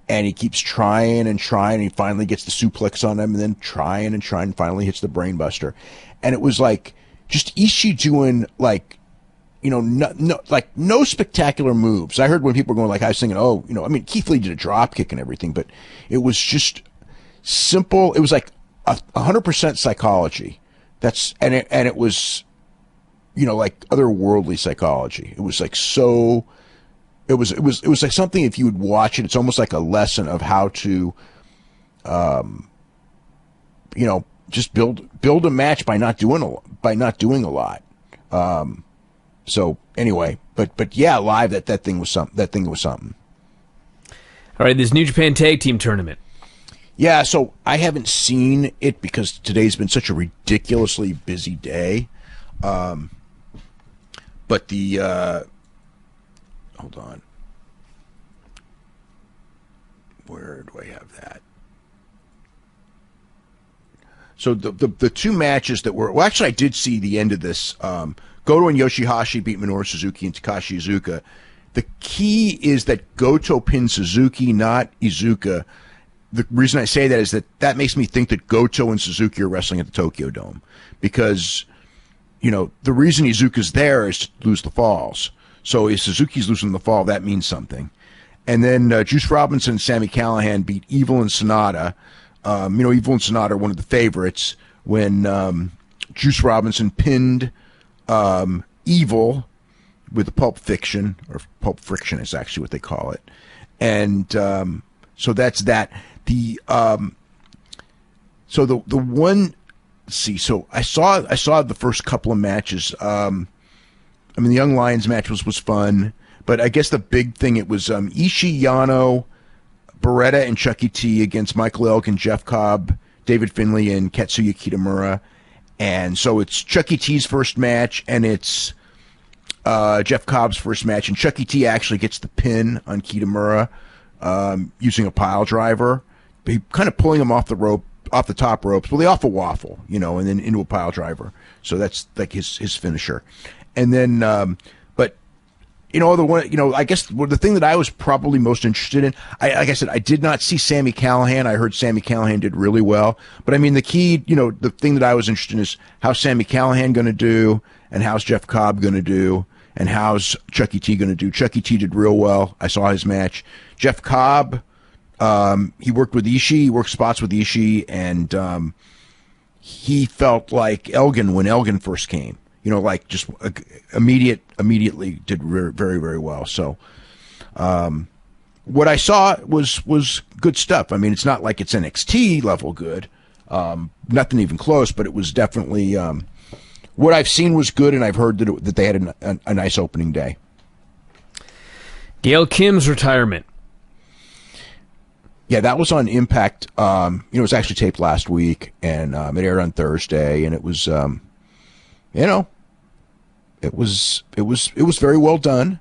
Speaker 2: And he keeps trying and trying, and he finally gets the suplex on him, and then trying and trying, and finally hits the brainbuster. And it was like just Ishii doing like, no spectacular moves. I heard when people were going like, I was thinking, Keith Lee did a drop kick and everything, but it was just simple. It was like 100% psychology. It was, like otherworldly psychology. It was like so. It was like something, if you would watch it, it's almost like a lesson of how to, just build a match by not doing a lot. So anyway, but yeah, live that thing was something.
Speaker 1: All right, this New Japan Tag Team Tournament.
Speaker 2: Yeah, so I haven't seen it because today's been such a ridiculously busy day. But hold on. Where do I have that? So the two matches that were... Well, actually, I did see the end of this. Goto and Yoshihashi beat Minoru Suzuki and Takashi Iizuka. The key is that Goto pinned Suzuki, not Iizuka. The reason I say that is that makes me think that Goto and Suzuki are wrestling at the Tokyo Dome. Because, the reason Iizuka's there is to lose the falls. So if Suzuki's losing the fall, that means something. And then Juice Robinson and Sami Callihan beat Evil and Sonata. Evil and Sonata are one of the favorites when Juice Robinson pinned Evil with the Pulp Fiction, or Pulp Friction is actually what they call it. And so that's that. The one... See, so I saw the first couple of matches. The Young Lions match was fun, but I guess the big thing, it was Ishii, Yano, Beretta, and Chucky T against Michael Elgin, Jeff Cobb, David Finlay, and Katsuya Kitamura. And so it's Chucky T's first match, and it's Jeff Cobb's first match, and Chucky T actually gets the pin on Kitamura using a pile driver, kind of pulling him off the rope, off the top ropes, well, they off a waffle, and then into a pile driver. So that's like his finisher. And then, I guess the thing that I was probably most interested in, like I said, I did not see Sami Callihan. I heard Sami Callihan did really well. But the key, the thing that I was interested in is how's Sami Callihan going to do, and how's Jeff Cobb going to do, and how's Chucky T going to do. Chucky T did real well. I saw his match. Jeff Cobb, he worked with Ishii, he worked spots with Ishii, and he felt like Elgin when Elgin first came. Just immediately did very, very well. So, what I saw was good stuff. It's not like it's NXT level good, nothing even close, but it was definitely, what I've seen was good, and I've heard that they had a nice opening day.
Speaker 1: Gail Kim's retirement.
Speaker 2: Yeah, that was on Impact. It was actually taped last week, and it aired on Thursday, and it was, it was very well done.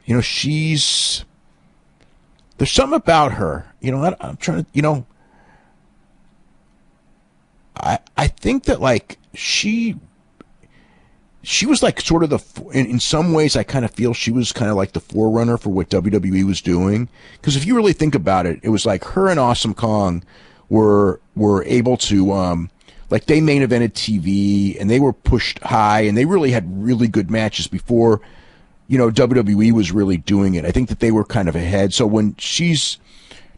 Speaker 2: There's something about her. I'm trying to, I think that like she was like sort of in some ways I kind of feel she was kind of like the forerunner for what WWE was doing. Because if you really think about it, it was like her and Awesome Kong were able to, like they main evented TV and they were pushed high and they really had really good matches before WWE was really doing it. I think that they were kind of ahead. So when she's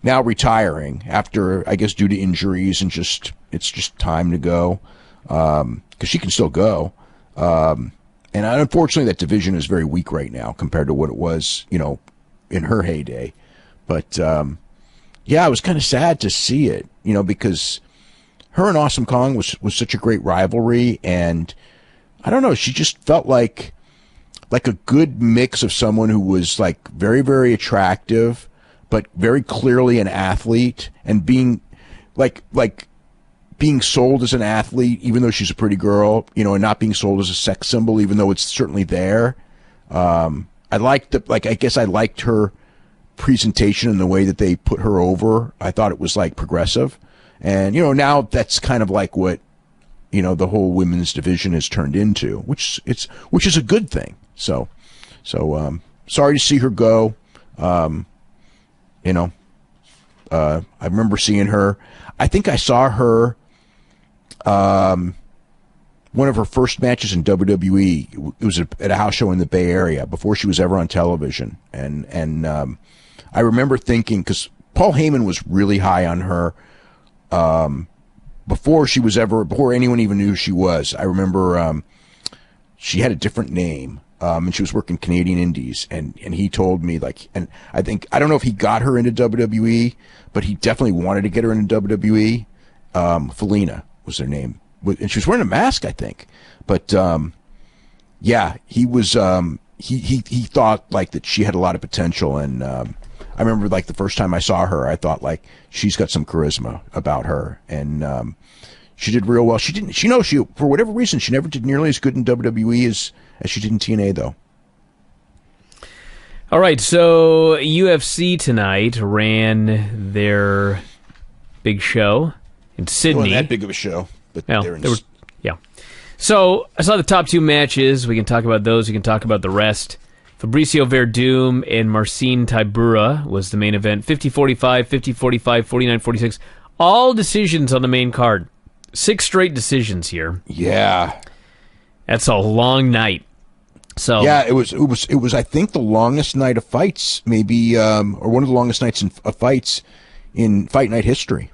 Speaker 2: now retiring after, I guess, due to injuries and it's just time to go, because she can still go. And unfortunately, that division is very weak right now compared to what it was, in her heyday. But yeah, it was kind of sad to see it, because her and Awesome Kong was such a great rivalry, and I don't know, she just felt like a good mix of someone who was like very, very attractive, but very clearly an athlete, and being like being sold as an athlete, even though she's a pretty girl, and not being sold as a sex symbol, even though it's certainly there. I liked I guess I liked her presentation and the way that they put her over. I thought it was like progressive. And, now that's kind of like what, the whole women's division has turned into, which is a good thing. So sorry to see her go. I remember seeing her. I think I saw her, one of her first matches in WWE. It was at a house show in the Bay Area before she was ever on television. And I remember thinking, because Paul Heyman was really high on her, before anyone even knew who she was. I remember, she had a different name, and she was working Canadian Indies, and he told me, and I don't know if he got her into WWE, but he definitely wanted to get her into WWE. Felina was her name, and she was wearing a mask, I think. But yeah, he was he thought that she had a lot of potential, and I remember the first time I saw her, I thought she's got some charisma about her, and she did real well. She for whatever reason, she never did nearly as good in WWE as she did in TNA, though.
Speaker 1: All right, so UFC tonight ran their big show in Sydney.
Speaker 2: It wasn't that big of a show, but
Speaker 1: yeah. So I saw the top two matches. We can talk about those. We can talk about the rest. Fabricio Verdum and Marcin Tybura was the main event. 50-45, 50-45, 49-46. All decisions on the main card. 6 straight decisions here.
Speaker 2: Yeah.
Speaker 1: That's a long night. So
Speaker 2: yeah, it was I think the longest night of fights, maybe, or one of the longest nights of fights in Fight Night history.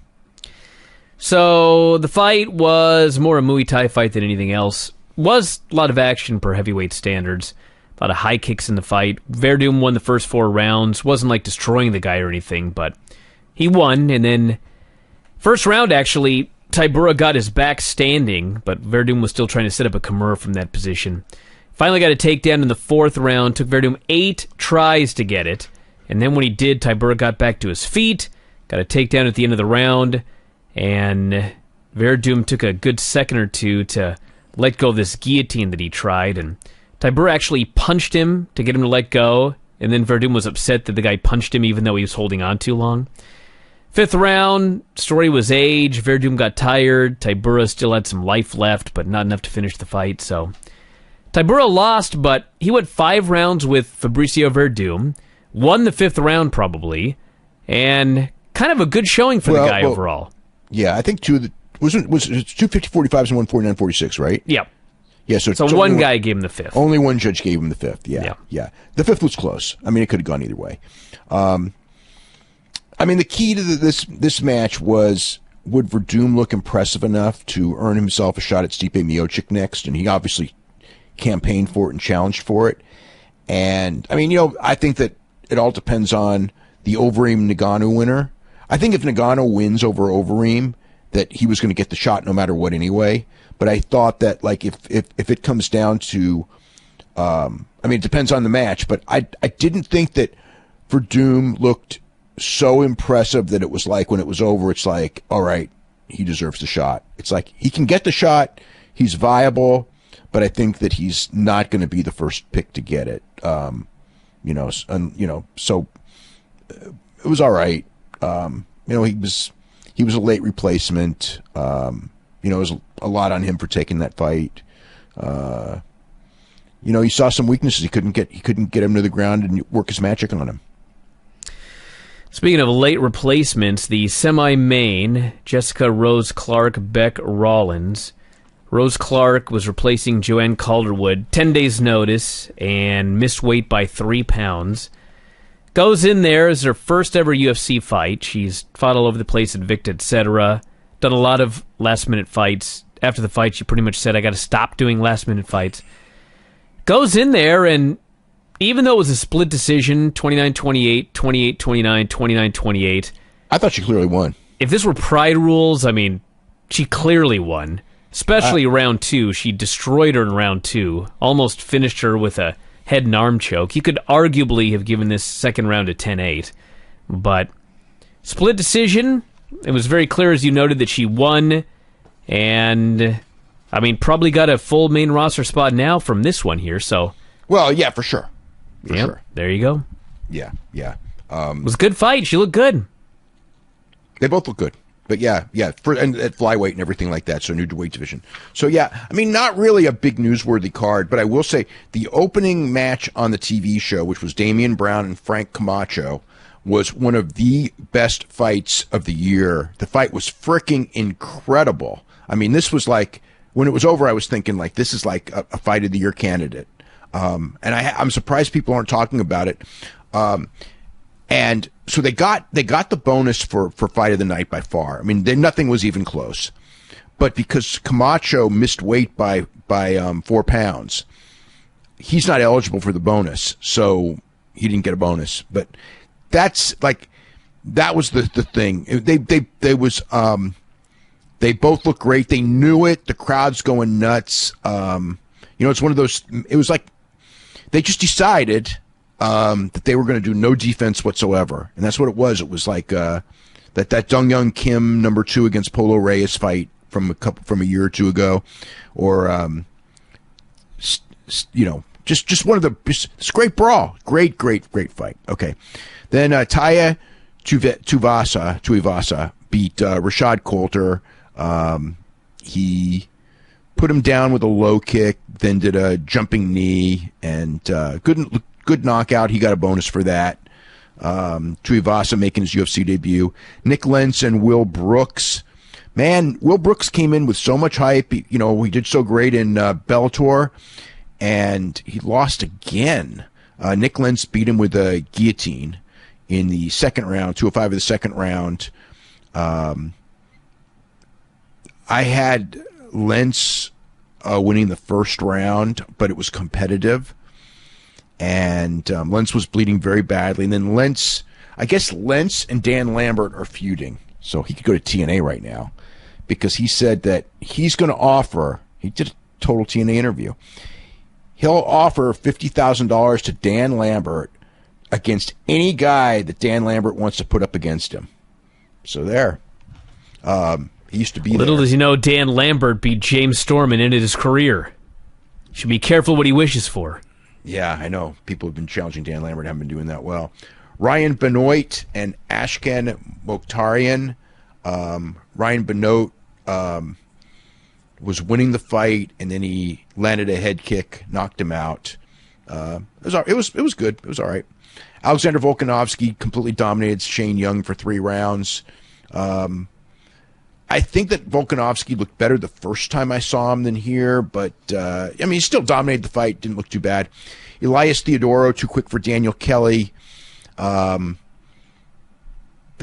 Speaker 1: So the fight was more a Muay Thai fight than anything else. Was a lot of action per heavyweight standards. A lot of high kicks in the fight. Verdum won the first 4 rounds. Wasn't destroying the guy or anything, but he won. And then first round, actually, Tybura got his back standing, but Verdum was still trying to set up a Kimura from that position. Finally got a takedown in the 4th round. Took Verdum 8 tries to get it. And then when he did, Tybura got back to his feet. Got a takedown at the end of the round. And Verdum took a good second or two to let go of this guillotine that he tried. And Tybura actually punched him to get him to let go. And then Verdum was upset that the guy punched him even though he was holding on too long. 5th round, story was age. Verdum got tired. Tybura still had some life left, but not enough to finish the fight. So Tybura lost, but he went 5 rounds with Fabricio Verdum. Won the 5th round probably. And kind of a good showing for the guy overall.
Speaker 2: Yeah, I think it was 2 50-45s and 1 49-46, right?
Speaker 1: Yeah.
Speaker 2: Yeah, so
Speaker 1: one guy gave him the 5th.
Speaker 2: Only one judge gave him the 5th. Yeah. The 5th was close. I mean, it could have gone either way. The key to this match was, would Verdum look impressive enough to earn himself a shot at Stipe Miocic next? And he obviously campaigned for it and challenged for it. And I think that it all depends on the Overeem Ngannou winner. I think if Ngannou wins over Overeem, that he was going to get the shot no matter what anyway. But I thought that if it comes down to, it depends on the match. But I didn't think that Verdum looked so impressive that it was when it was over, it's all right, he deserves the shot. It's he can get the shot, he's viable, but I think that he's not going to be the first pick to get it. So it was all right. He was a late replacement. It was a lot on him for taking that fight. He saw some weaknesses. He couldn't get him to the ground and work his magic on him.
Speaker 1: Speaking of late replacements, the semi-main, Jessica Rose Clark, Beck Rollins. Rose Clark was replacing Joanne Calderwood, 10 days notice, and missed weight by 3 pounds. Goes in there as her first ever UFC fight. She's fought all over the place, Invicta, etc. Done a lot of last-minute fights. After the fight, she pretty much said, I got to stop doing last-minute fights. Goes in there, and even though it was a split decision, 29-28, 28-29, 29-28.
Speaker 2: I thought she clearly won.
Speaker 1: If this were Pride rules, I mean, she clearly won. Especially round 2. She destroyed her in round 2. Almost finished her with a head and arm choke. You could arguably have given this second round a 10-8. But split decision. It was very clear, as you noted, that she won. And, I mean, probably got a full main roster spot now from this one here. So,
Speaker 2: well, yeah, for sure. For
Speaker 1: yep,
Speaker 2: sure.
Speaker 1: There you go.
Speaker 2: Yeah.
Speaker 1: It was a good fight. She looked good.
Speaker 2: They both look good. But and at flyweight and everything like that, so new weight division. So I mean, not really a big newsworthy card, but I will say the opening match on the TV show, which was Damian Brown and Frank Camacho, was one of the best fights of the year. The fight was freaking incredible. I mean, this was like, when it was over, I was thinking like, this is like a fight of the year candidate. And I'm surprised people aren't talking about it. And so they got the bonus for fight of the night by far. I mean, nothing was even close. But because Camacho missed weight by 4 pounds, he's not eligible for the bonus, so he didn't get a bonus. But that was the thing. They both looked great. They knew it. The crowd's going nuts. It's one of those. It was like they just decided that they were going to do no defense whatsoever, and that's what it was. It was like that Dong Young Kim #2 against Polo Reyes fight from a year or two ago, or just one of the it's great brawl, great fight. Okay, then Taya Tuivasa beat Rashad Coulter. He put him down with a low kick, then did a jumping knee, and good knockout. He got a bonus for that. Tuivasa making his UFC debut. Nick Lentz and Will Brooks. Man, Will Brooks came in with so much hype. He did so great in Bellator, and he lost again. Nick Lentz beat him with a guillotine in the second round, 205 of the second round. I had Lentz winning the first round, but it was competitive. And Lentz was bleeding very badly. And then I guess Lentz and Dan Lambert are feuding. So he could go to TNA right now because he said that he's going to offer, he did a total TNA interview, he'll offer $50,000 to Dan Lambert against any guy that Dan Lambert wants to put up against him. So there. He used to be
Speaker 1: Little
Speaker 2: there.
Speaker 1: does he know, Dan Lambert beat James Storm and ended his career. Should be careful what he wishes for.
Speaker 2: Yeah, I know. People have been challenging Dan Lambert, haven't been doing that well. Ryan Benoit and Ashkan Mokhtarian. Ryan Benoit was winning the fight, and then he landed a head kick, knocked him out. It was good. It was all right. Alexander Volkanovski completely dominated Shane Young for 3 rounds. I think that Volkanovski looked better the first time I saw him than here, but he still dominated the fight, didn't look too bad. Elias Theodoro, too quick for Daniel Kelly. The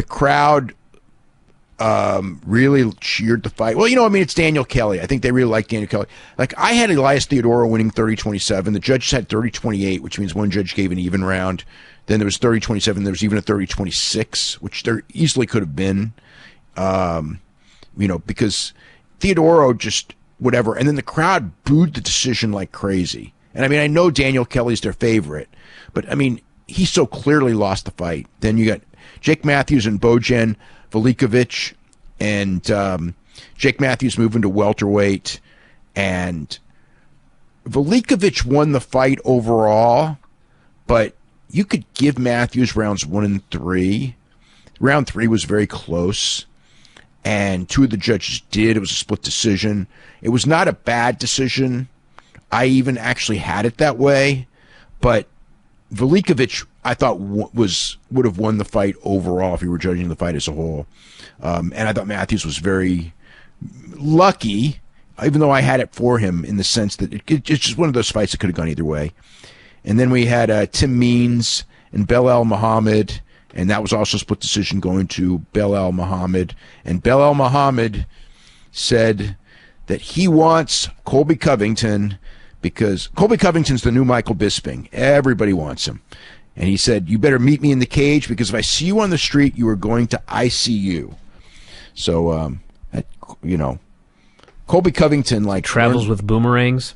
Speaker 2: crowd really cheered the fight. Well, it's Daniel Kelly. I think they really like Daniel Kelly. Like, I had Elias Theodoro winning 30-27. The judges had 30-28, which means one judge gave an even round. Then there was 30-27. There was even a 30-26, which there easily could have been. Because Theodoro just whatever. And then the crowd booed the decision like crazy. And I know Daniel Kelly's their favorite, but he so clearly lost the fight. Then you got Jake Matthews and Bojan Velikovic, and Jake Matthews moving to welterweight, and Velikovic won the fight overall, but you could give Matthews rounds 1 and 3. Round 3 was very close, and 2 of the judges did. It was a split decision. It was not a bad decision. I even actually had it that way, but Velikovic, I thought, would have won the fight overall if you were judging the fight as a whole. And I thought Matthews was very lucky even though I had it for him in the sense that it's just one of those fights that could have gone either way. And then we had Tim Means and Belal Muhammad, and that was also a split decision going to Belal Muhammad. And Belal Muhammad said that he wants Colby Covington because Colby Covington's the new Michael Bisping. Everybody wants him. And he said, you better meet me in the cage because if I see you on the street, you are going to ICU. So, Colby Covington
Speaker 1: travels with boomerangs.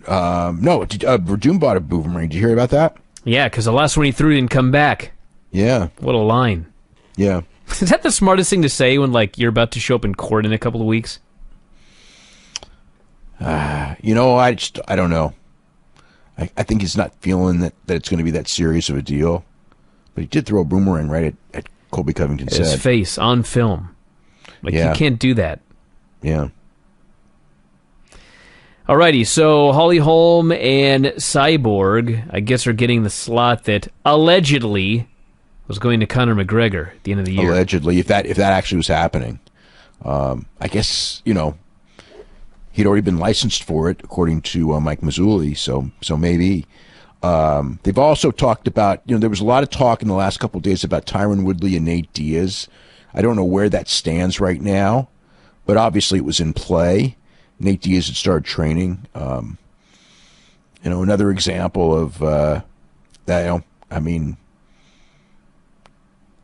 Speaker 2: No, Verdun bought a boomerang. Did you hear about that?
Speaker 1: Yeah, because the last one he threw didn't come back.
Speaker 2: Yeah.
Speaker 1: What a line.
Speaker 2: Yeah.
Speaker 1: Is that the smartest thing to say when you're about to show up in court in a couple of weeks?
Speaker 2: I don't know. I think he's not feeling that it's going to be that serious of a deal. But he did throw a boomerang right at Colby Covington's
Speaker 1: His face on film. You can't do that.
Speaker 2: Yeah.
Speaker 1: Alrighty, so Holly Holm and Cyborg, I guess, are getting the slot that allegedly was going to Conor McGregor at the end of the year.
Speaker 2: Allegedly, if that actually was happening. I guess, he'd already been licensed for it, according to Mike Mazzulli, so maybe. They've also talked about, there was a lot of talk in the last couple of days about Tyron Woodley and Nate Diaz. I don't know where that stands right now, but obviously it was in play. Nate Diaz had started training. Another example of that,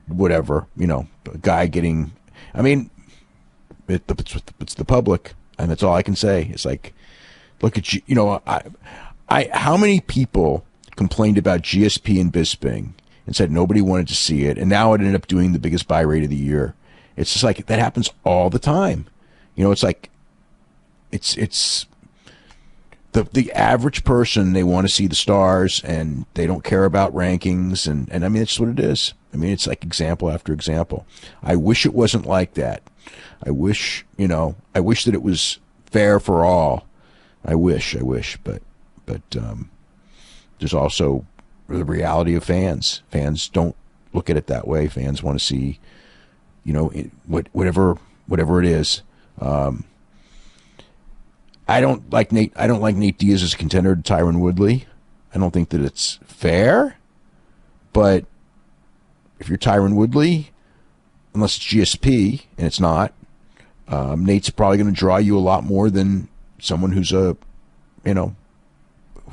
Speaker 2: whatever, a guy getting, it's the public. And that's all I can say. It's like, look at you. How many people complained about GSP and Bisping and said nobody wanted to see it, and now it ended up doing the biggest buy rate of the year. It's just like that happens all the time. It's like it's the average person. They want to see the stars, and they don't care about rankings. And it's what it is. It's like example after example. I wish it wasn't like that. I wish that it was fair for all. I wish, but there's also the reality of fans. Fans don't look at it that way. Fans want to see, whatever it is. I don't like Nate Diaz as a contender to Tyron Woodley. I don't think that it's fair, but if you're Tyron Woodley, unless it's GSP, and it's not, Nate's probably going to draw you a lot more than someone who's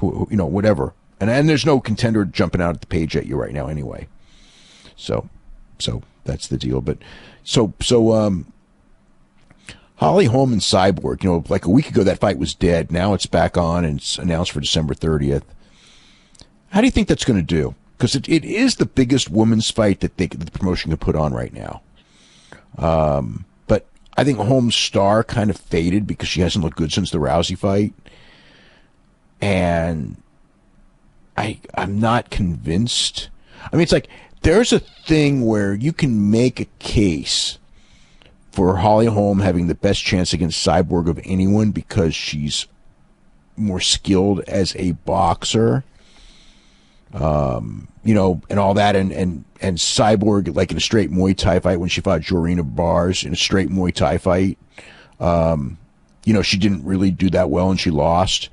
Speaker 2: whatever. And there's no contender jumping out at the page at you right now anyway. So that's the deal. But so Holly Holm and Cyborg, like a week ago that fight was dead. Now it's back on and it's announced for December 30th. How do you think that's going to do? Because it is the biggest women's fight that the promotion can put on right now. But I think Holm's star kind of faded because she hasn't looked good since the Rousey fight. And I'm not convinced. It's like there's a thing where you can make a case for Holly Holm having the best chance against Cyborg of anyone because she's more skilled as a boxer. And all that, and Cyborg, like in a straight Muay Thai fight when she fought Jorina Bars in a straight Muay Thai fight, she didn't really do that well and she lost.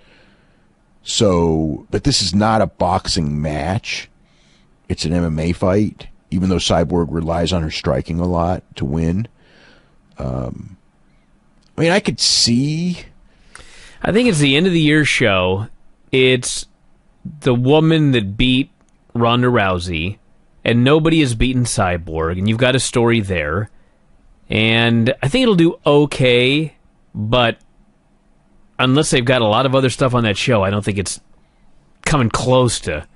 Speaker 2: So, but this is not a boxing match. It's an MMA fight, even though Cyborg relies on her striking a lot to win. I could see.
Speaker 1: I think it's the end of the year show. It's the woman that beat Ronda Rousey, and nobody has beaten Cyborg, and you've got a story there. And I think it'll do okay, but unless they've got a lot of other stuff on that show, I don't think it's coming close to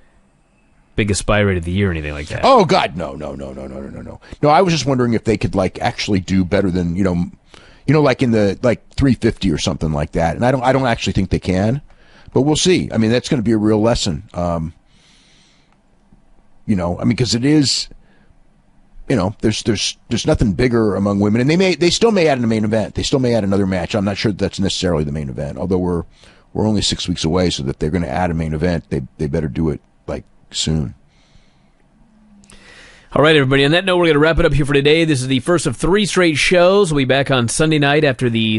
Speaker 1: biggest buy rate of the year or anything like that.
Speaker 2: Oh God, no. No, I was just wondering if they could actually do better than like in the 350 or something like that. And I don't actually think they can, but we'll see. That's going to be a real lesson. Because it is, there's nothing bigger among women, and they still may add in a main event. They still may add another match. I'm not sure that's necessarily the main event, although we're only 6 weeks away, so that they're going to add a main event, they better do it soon.
Speaker 1: All right, everybody. On that note, we're going to wrap it up here for today. This is the first of 3 straight shows. We'll be back on Sunday night after the